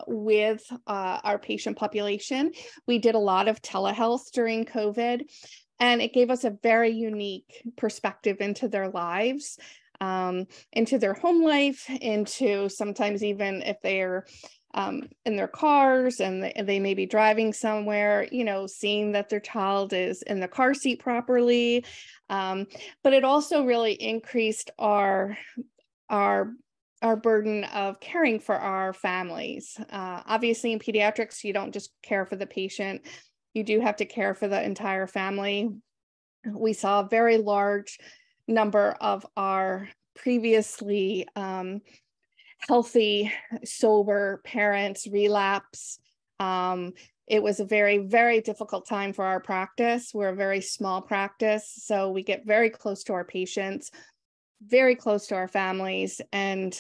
with our patient population. We did a lot of telehealth during COVID, and it gave us a very unique perspective into their lives, into their home life, into sometimes even if they're in their cars and they may be driving somewhere, seeing that their child is in the car seat properly. But it also really increased our burden of caring for our families. Obviously in pediatrics, you don't just care for the patient, you do have to care for the entire family. We saw a very large number of our previously healthy, sober parents relapse. It was a very, very difficult time for our practice. We're a very small practice, so we get very close to our patients, very close to our families, and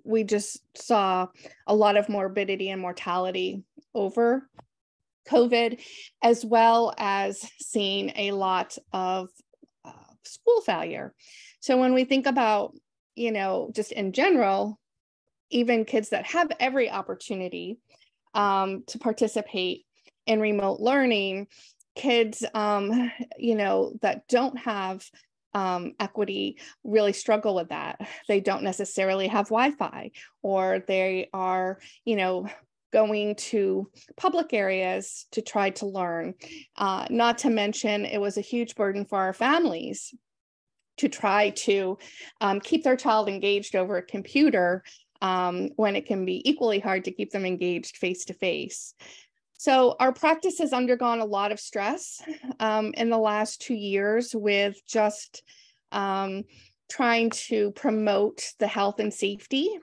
we just saw a lot of morbidity and mortality over COVID, as well as seeing a lot of school failure. So when we think about, just in general, even kids that have every opportunity to participate in remote learning, kids, that don't have equity really struggle with that. They don't necessarily have Wi-Fi, or they are, going to public areas to try to learn. Not to mention, it was a huge burden for our families to try to keep their child engaged over a computer when it can be equally hard to keep them engaged face-to-face. So our practice has undergone a lot of stress in the last 2 years with just trying to promote the health and safety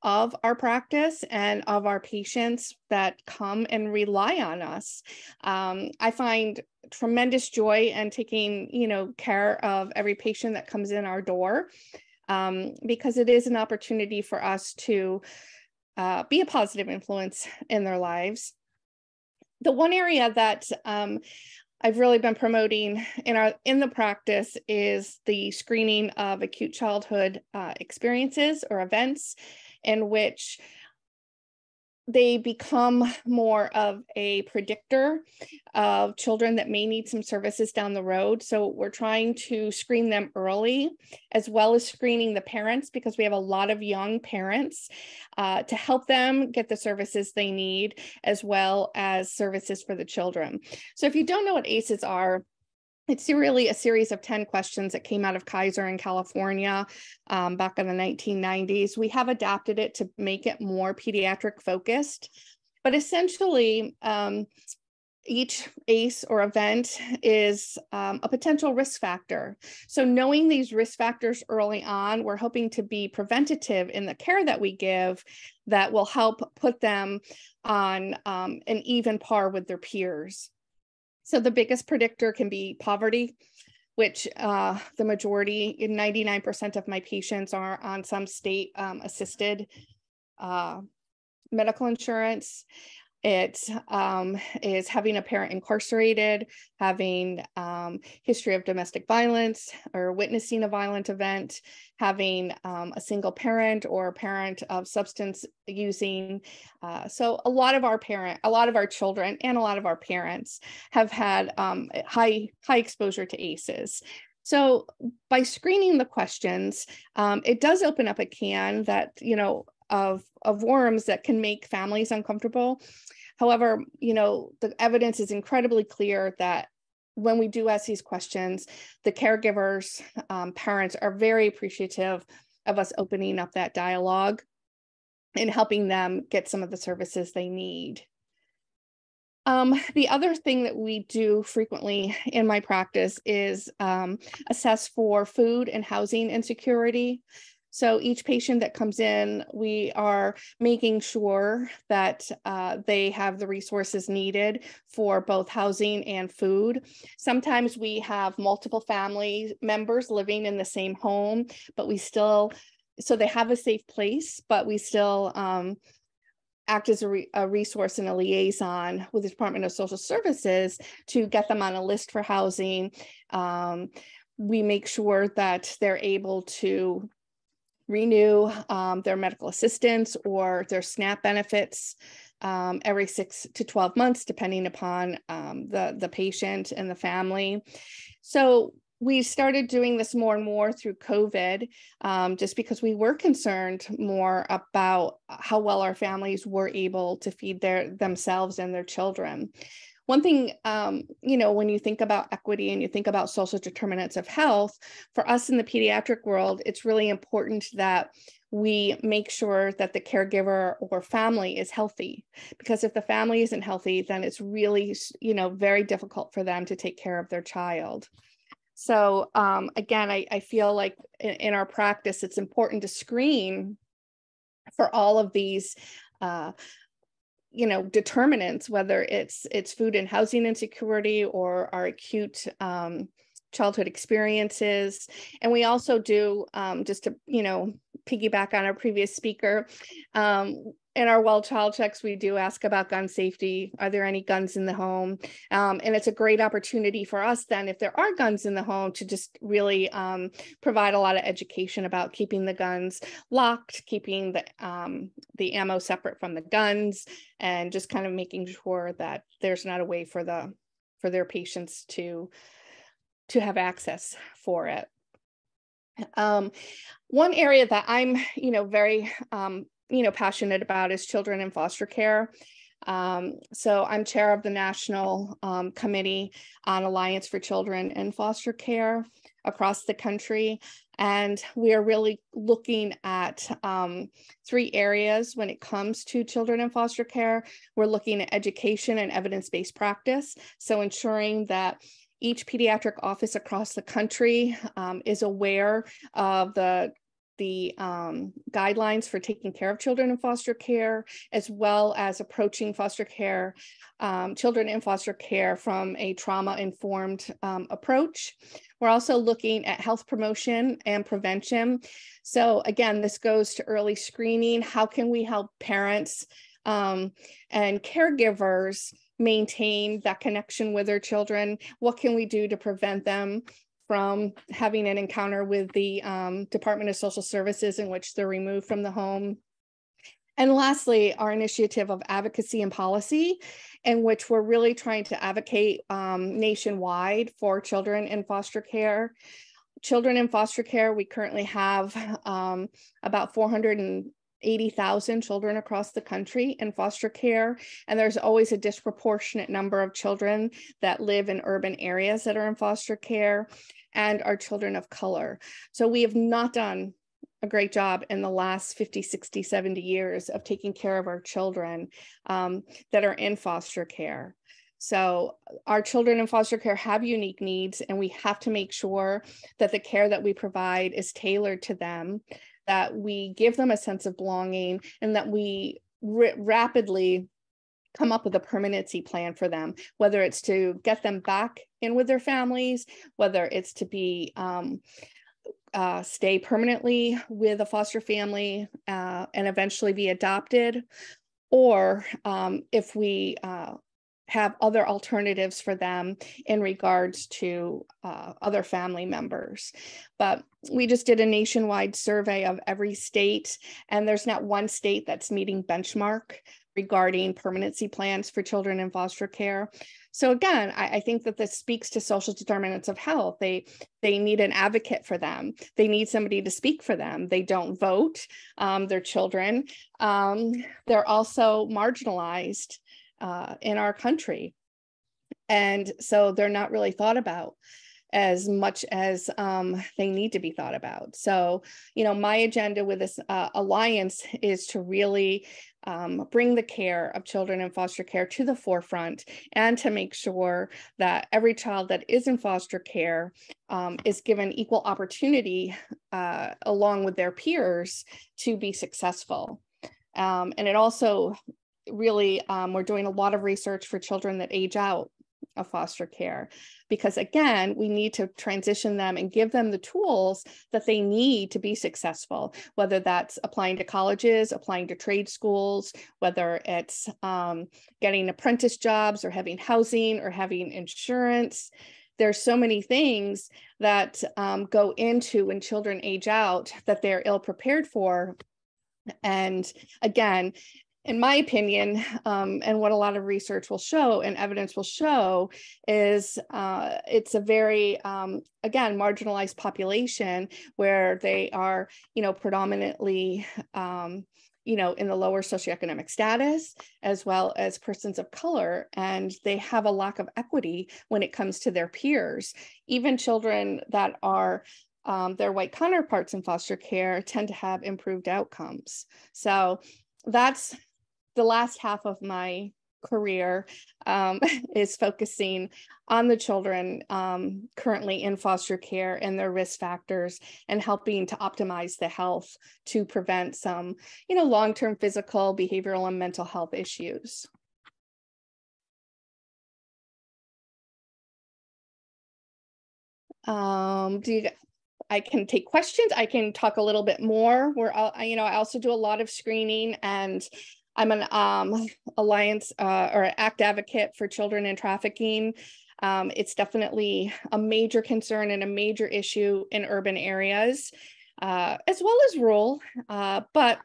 of our practice and of our patients that come and rely on us. I find tremendous joy in taking, care of every patient that comes in our door, because it is an opportunity for us to be a positive influence in their lives. The one area that I've really been promoting in the practice is the screening of acute childhood experiences or events in which they become more of a predictor of children that may need some services down the road. So we're trying to screen them early, as well as screening the parents, because we have a lot of young parents to help them get the services they need, as well as services for the children. So if you don't know what ACEs are, it's really a series of 10 questions that came out of Kaiser in California back in the 1990s. We have adapted it to make it more pediatric focused, but essentially each ACE or event is a potential risk factor. So knowing these risk factors early on, we're hoping to be preventative in the care that we give that will help put them on an even par with their peers. So the biggest predictor can be poverty, which the majority, 99% of my patients are on some state assisted medical insurance. It is having a parent incarcerated, having history of domestic violence or witnessing a violent event, having a single parent or a parent of substance using. So a lot of our children and a lot of our parents have had high exposure to ACEs. So by screening the questions, it does open up a can that, of worms that can make families uncomfortable. However, the evidence is incredibly clear that when we do ask these questions, the caregivers, parents are very appreciative of us opening up that dialogue and helping them get some of the services they need. The other thing that we do frequently in my practice is assess for food and housing insecurity. So each patient that comes in, we are making sure that they have the resources needed for both housing and food. Sometimes we have multiple family members living in the same home, but we still so they have a safe place, but we still act as a resource and a liaison with the Department of Social Services to get them on a list for housing. We make sure that they're able to renew their medical assistance or their SNAP benefits every 6 to 12 months, depending upon the patient and the family. So we started doing this more and more through COVID, just because we were concerned more about how well our families were able to feed themselves and their children. One thing, when you think about equity and you think about social determinants of health, for us in the pediatric world, it's really important that we make sure that the caregiver or family is healthy, because if the family isn't healthy, then it's really, very difficult for them to take care of their child. So again, I feel like in our practice, it's important to screen for all of these determinants, whether it's food and housing insecurity or our acute childhood experiences. And we also do, just to, piggyback on our previous speaker, in our well child checks, we do ask about gun safety. Are there any guns in the home? And it's a great opportunity for us then, if there are guns in the home, to just really provide a lot of education about keeping the guns locked, keeping the ammo separate from the guns, and just kind of making sure that there's not a way for their patients to have access for it. One area that I'm, very passionate about is children in foster care. So I'm chair of the National Committee on Alliance for Children in Foster Care across the country. And we are really looking at 3 areas when it comes to children in foster care. We're looking at education and evidence-based practice. So ensuring that each pediatric office across the country is aware of the guidelines for taking care of children in foster care, as well as approaching foster care, children in foster care from a trauma-informed approach. We're also looking at health promotion and prevention. So again, this goes to early screening. How can we help parents and caregivers maintain that connection with their children? What can we do to prevent them from having an encounter with the Department of Social Services in which they're removed from the home? And lastly, our initiative of advocacy and policy, in which we're really trying to advocate nationwide for children in foster care. Children in foster care, we currently have about 480,000 children across the country in foster care. And there's always a disproportionate number of children that live in urban areas that are in foster care and are children of color. So we have not done a great job in the last 50, 60, 70 years of taking care of our children that are in foster care. So our children in foster care have unique needs, and we have to make sure that the care that we provide is tailored to them, that we give them a sense of belonging, and that we rapidly come up with a permanency plan for them, whether it's to get them back in with their families, whether it's to be stay permanently with a foster family and eventually be adopted, or if we have other alternatives for them in regards to other family members. But we just did a nationwide survey of every state, and there's not one state that's meeting benchmark regarding permanency plans for children in foster care. So again, I think that this speaks to social determinants of health. They need an advocate for them. They need somebody to speak for them. They don't vote, they're children. They're also marginalized in our country. And so they're not really thought about as much as they need to be thought about. So, my agenda with this alliance is to really bring the care of children in foster care to the forefront, and to make sure that every child that is in foster care is given equal opportunity along with their peers to be successful. And it also really, we're doing a lot of research for children that age out of foster care, because again, we need to transition them and give them the tools that they need to be successful, whether that's applying to colleges, applying to trade schools, whether it's getting apprentice jobs or having housing or having insurance. There's so many things that go into when children age out that they're ill prepared for. And again, in my opinion, and what a lot of research will show and evidence will show is it's a very, again, marginalized population where they are, predominantly, in the lower socioeconomic status, as well as persons of color, and they have a lack of equity when it comes to their peers. Even children that are their white counterparts in foster care tend to have improved outcomes. So that's the last half of my career is focusing on the children currently in foster care and their risk factors, and helping to optimize the health to prevent some, long-term physical, behavioral, and mental health issues. I can take questions. I can talk a little bit more. I also do a lot of screening, and I'm an alliance or ACT advocate for children in trafficking. It's definitely a major concern and a major issue in urban areas, as well as rural, but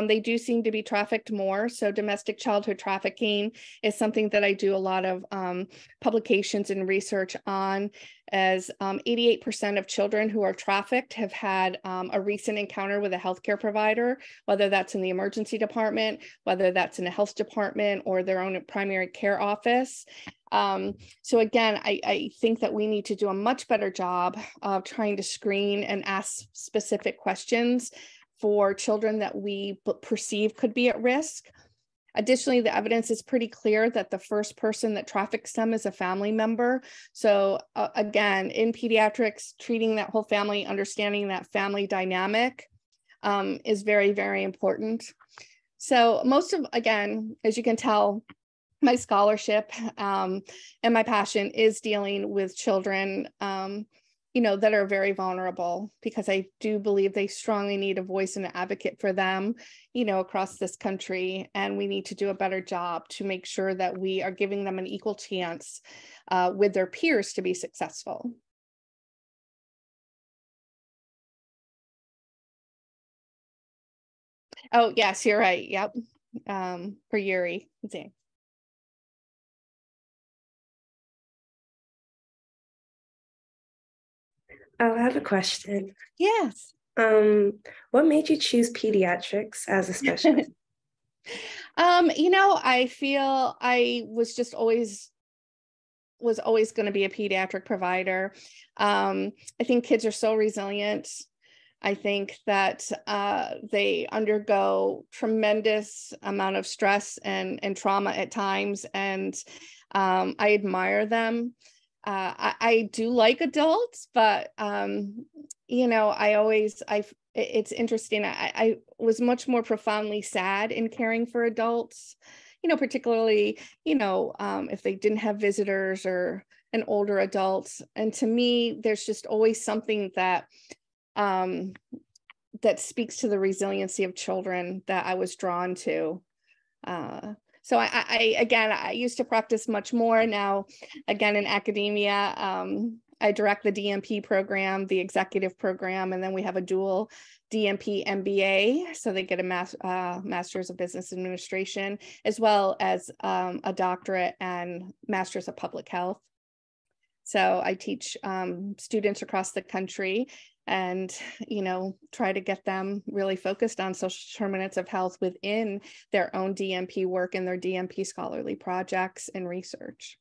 they do seem to be trafficked more. So domestic childhood trafficking is something that I do a lot of publications and research on, as 88% of children who are trafficked have had a recent encounter with a healthcare provider, whether that's in the emergency department, whether that's in a health department or their own primary care office. So again, I think that we need to do a much better job of trying to screen and ask specific questions for children that we perceive could be at risk. Additionally, the evidence is pretty clear that the first person that traffics them is a family member. So again, in pediatrics, treating that whole family, understanding that family dynamic is very, very important. So again, as you can tell, my scholarship and my passion is dealing with children that are very vulnerable, because I do believe they strongly need a voice and an advocate for them, across this country. And we need to do a better job to make sure that we are giving them an equal chance with their peers to be successful. Oh, yes, you're right. Yep. For Yuri. I have a question. Yes. What made you choose pediatrics as a specialty? I feel I was always going to be a pediatric provider. I think kids are so resilient. I think that they undergo tremendous amount of stress and trauma at times, and I admire them. I do like adults, but it's interesting. I was much more profoundly sad in caring for adults, particularly, if they didn't have visitors or an older adult. And to me, there's just always something that speaks to the resiliency of children that I was drawn to. So I used to practice much more. Now, again, in academia, I direct the DMP program, the executive program, and then we have a dual DMP MBA. So they get a Master's of Business Administration, as well as a doctorate and Master's of Public Health. So I teach students across the country, and try to get them really focused on social determinants of health within their own DMP work and their DMP scholarly projects and research.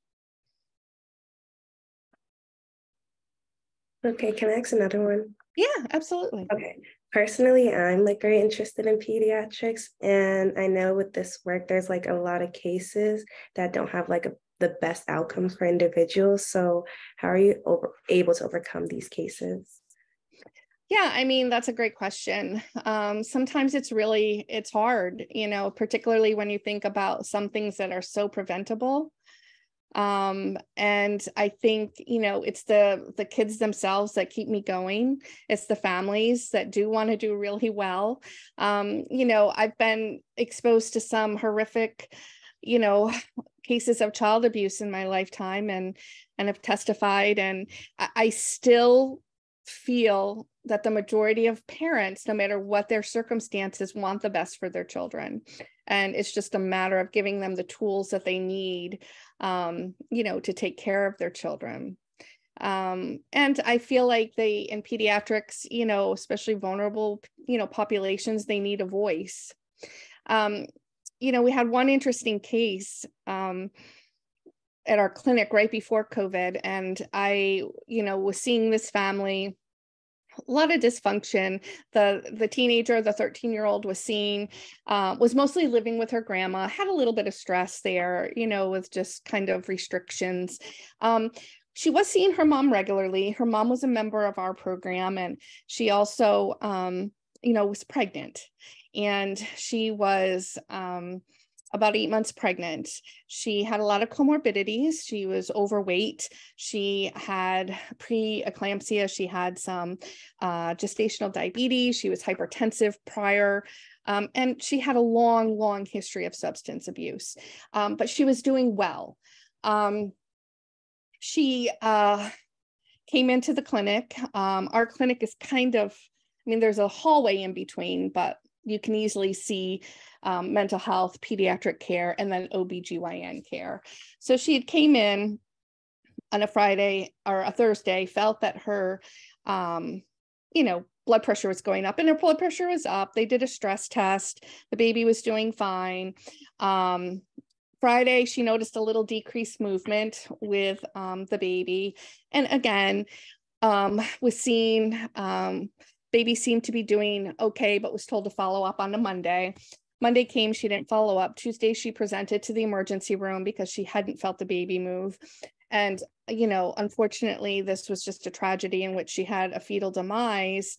Okay, can I ask another one? Yeah, absolutely. Okay. Personally, I'm very interested in pediatrics, and I know with this work, there's a lot of cases that don't have the best outcomes for individuals. So how are you able to overcome these cases? Yeah, that's a great question. Sometimes it's hard, particularly when you think about some things that are so preventable. And I think, it's the kids themselves that keep me going. It's the families that do want to do really well. I've been exposed to some horrific, cases of child abuse in my lifetime and have testified. And I still feel that the majority of parents, no matter what their circumstances, want the best for their children. And it's just a matter of giving them the tools that they need, to take care of their children. And I feel like in pediatrics, especially vulnerable, populations, they need a voice. We had one interesting case at our clinic right before COVID. And I, was seeing this family, a lot of dysfunction. The teenager, the 13-year-old was mostly living with her grandma, had a little bit of stress there, with just kind of restrictions. She was seeing her mom regularly. Her mom was a member of our program, and she also, was pregnant. And she was about 8 months pregnant. She had a lot of comorbidities. She was overweight. She had preeclampsia. She had some gestational diabetes. She was hypertensive prior. And she had a long, long history of substance abuse, but she was doing well. She came into the clinic. Our clinic is there's a hallway in between, but you can easily see mental health, pediatric care, and then OBGYN care. So she had came in on a Friday or a Thursday, felt that her, blood pressure was going up, and her blood pressure was up. They did a stress test. The baby was doing fine. Friday, she noticed a little decreased movement with the baby. And again, was seen, baby seemed to be doing okay, but was told to follow up on a Monday. Monday came, she didn't follow up. Tuesday, she presented to the emergency room because she hadn't felt the baby move. And, unfortunately, this was just a tragedy in which she had a fetal demise.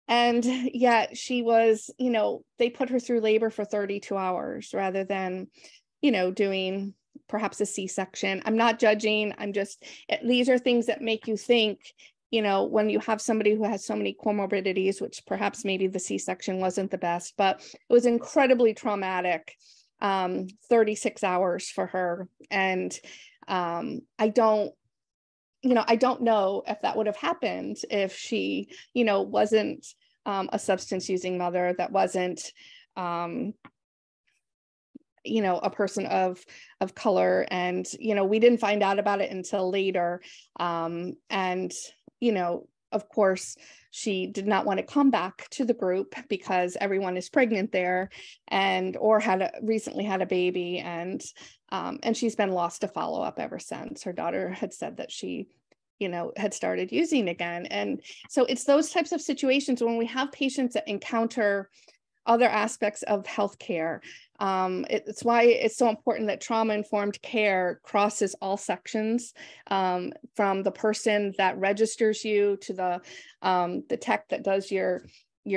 And yet she was, they put her through labor for 32 hours rather than, doing perhaps a C-section. I'm not judging. These are things that make you think, when you have somebody who has so many comorbidities, which perhaps maybe the C-section wasn't the best, but it was incredibly traumatic, 36 hours for her. And I don't know if that would have happened if she, wasn't a substance using mother, that wasn't, a person of color. And, we didn't find out about it until later. And, of course, she did not want to come back to the group because everyone is pregnant there or recently had a baby. And she's been lost to follow up ever since. Her daughter had said that she, had started using again. And so it's those types of situations when we have patients that encounter other aspects of healthcare. It's why it's so important that trauma-informed care crosses all sections, from the person that registers you to the tech that does your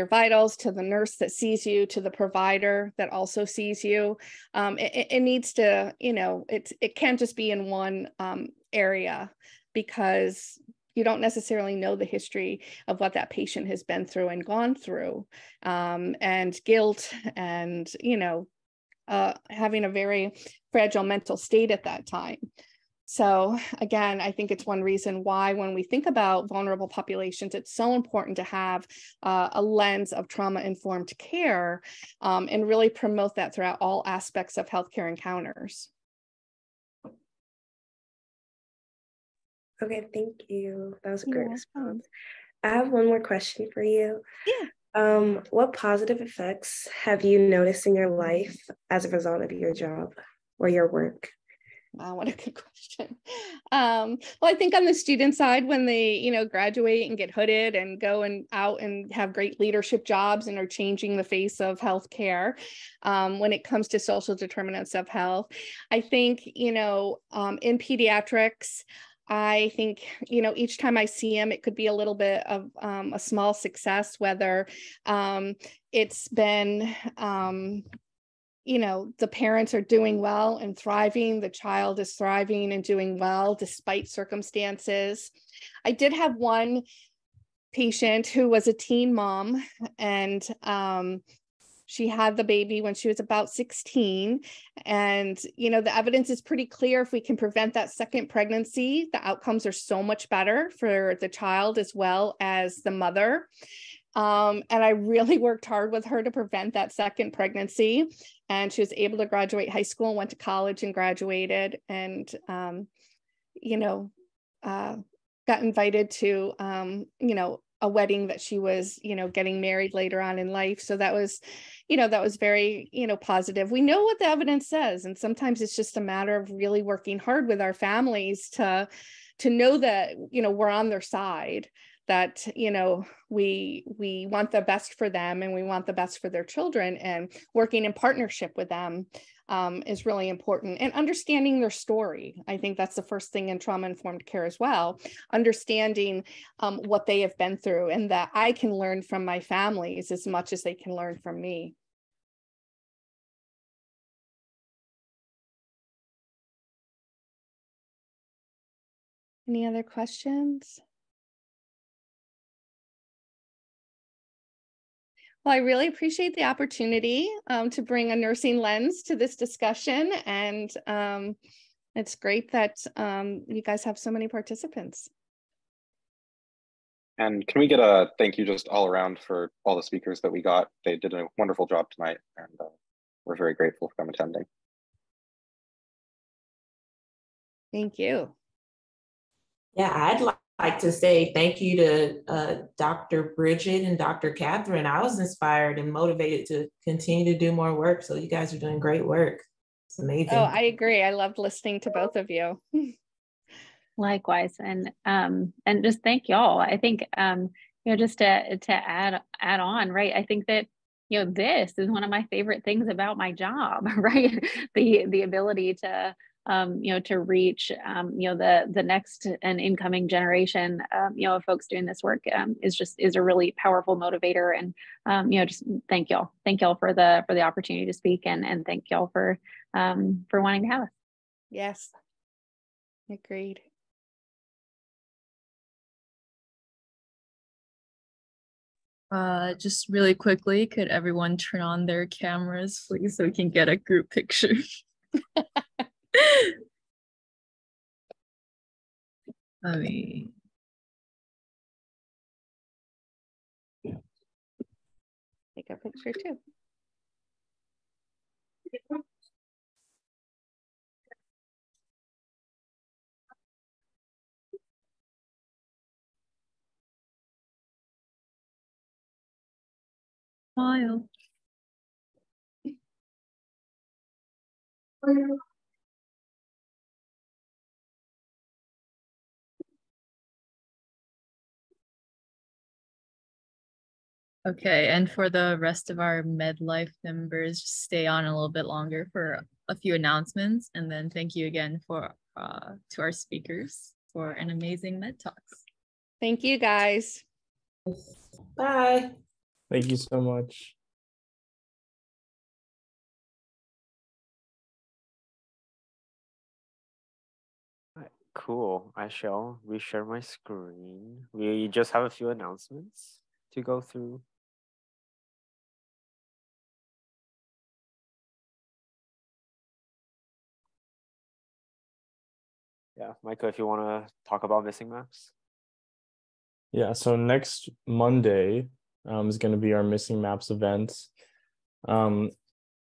vitals, to the nurse that sees you, to the provider that also sees you. It needs to, it can't just be in one area, because you don't necessarily know the history of what that patient has been through and gone through, and guilt and, having a very fragile mental state at that time. So again, I think it's one reason why when we think about vulnerable populations, it's so important to have a lens of trauma-informed care, and really promote that throughout all aspects of healthcare encounters. Okay, thank you. That was a great response. I have one more question for you. Yeah. What positive effects have you noticed in your life as a result of your job or your work? Wow, what a good question. Well, I think on the student side, when they, graduate and get hooded and go out and have great leadership jobs and are changing the face of healthcare, when it comes to social determinants of health, I think, in pediatrics, I think, each time I see them, it could be a little bit of a small success, whether it's been, the parents are doing well and thriving, the child is thriving and doing well despite circumstances. I did have one patient who was a teen mom, and she had the baby when she was about 16. And, the evidence is pretty clear. If we can prevent that second pregnancy, the outcomes are so much better for the child as well as the mother. And I really worked hard with her to prevent that second pregnancy. And she was able to graduate high school and went to college and graduated, and, got invited to, a wedding that she was, getting married later on in life. So that was very, positive. We know what the evidence says. And sometimes it's just a matter of really working hard with our families to know that, we're on their side, that, we want the best for them and we want the best for their children, and working in partnership with them is really important, and understanding their story. I think that's the first thing in trauma-informed care as well, understanding what they have been through, and that I can learn from my families as much as they can learn from me. Any other questions? Well, I really appreciate the opportunity to bring a nursing lens to this discussion, and it's great that you guys have so many participants. And can we get a thank you just all around for all the speakers that we got? They did a wonderful job tonight, and we're very grateful for them attending. Thank you. Yeah, I'd like to say thank you to Dr. Brigit and Dr. Katherine. I was inspired and motivated to continue to do more work. So you guys are doing great work. It's amazing. Oh, I agree. I loved listening to both of you. Likewise, and just thank y'all. I think just to add on, right? I think that this is one of my favorite things about my job, right? The ability to to reach the next and incoming generation of folks doing this work is a really powerful motivator. And just thank y'all for the opportunity to speak, and thank y'all for wanting to have us. Yes, agreed. Just really quickly, could everyone turn on their cameras, please, so we can get a group picture? I mean, take a picture too. Smile. Okay, and for the rest of our MedLife members, just stay on a little bit longer for a few announcements, and then thank you again for to our speakers for an amazing Med Talks. Thank you, guys. Bye. Thank you so much. Cool. I shall reshare my screen. We just have a few announcements to go through. Yeah, Micah, if you want to talk about missing maps. Yeah, so next Monday is going to be our Missing Maps event.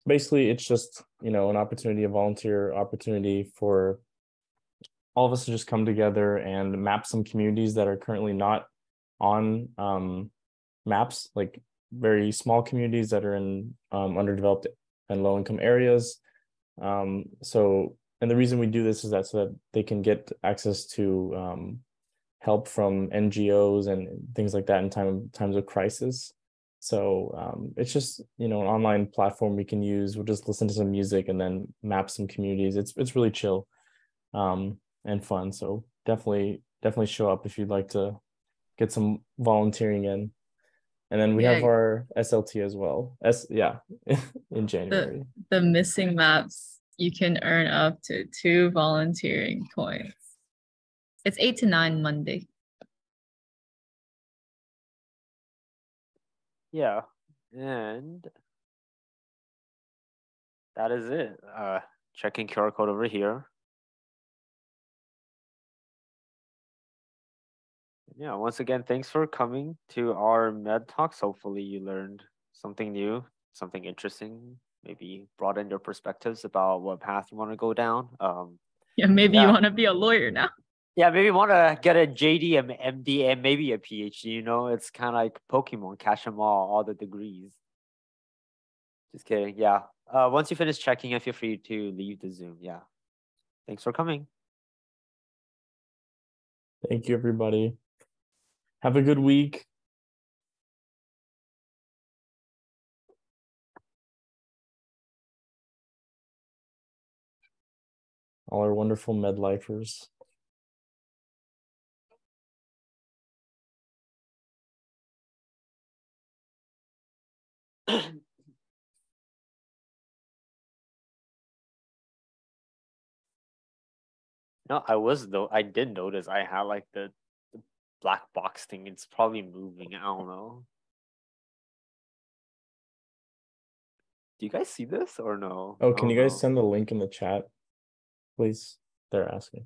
Basically, it's just, an opportunity, a volunteer opportunity for all of us to just come together and map some communities that are currently not on maps, like very small communities that are in underdeveloped and low-income areas. And the reason we do this is so that they can get access to help from NGOs and things like that in times of crisis. So it's just, an online platform we can use. We'll just listen to some music and then map some communities. It's really chill and fun. So definitely show up if you'd like to get some volunteering in. And then we Yeah. have our SLT as well. In January. The missing maps, you can earn up to 2 volunteering coins. It's 8 to 9 Monday. Yeah, and that is it. Checking QR code over here. Yeah, once again, thanks for coming to our Med Talks. Hopefully you learned something new, something interesting, maybe broaden your perspectives about what path you want to go down. Maybe you want to be a lawyer now. Yeah, maybe want to get a JD, MD, and maybe a PhD, you know? It's kind of like Pokemon, catch them all the degrees. Just kidding, yeah. Once you finish checking, feel free to leave the Zoom, yeah. Thanks for coming. Thank you, everybody. Have a good week. All our wonderful med lifers. No, I did notice I had like the black box thing. It's probably moving. I don't know. Do you guys see this or no? Oh, can you guys send the link in the chat, please? They're asking.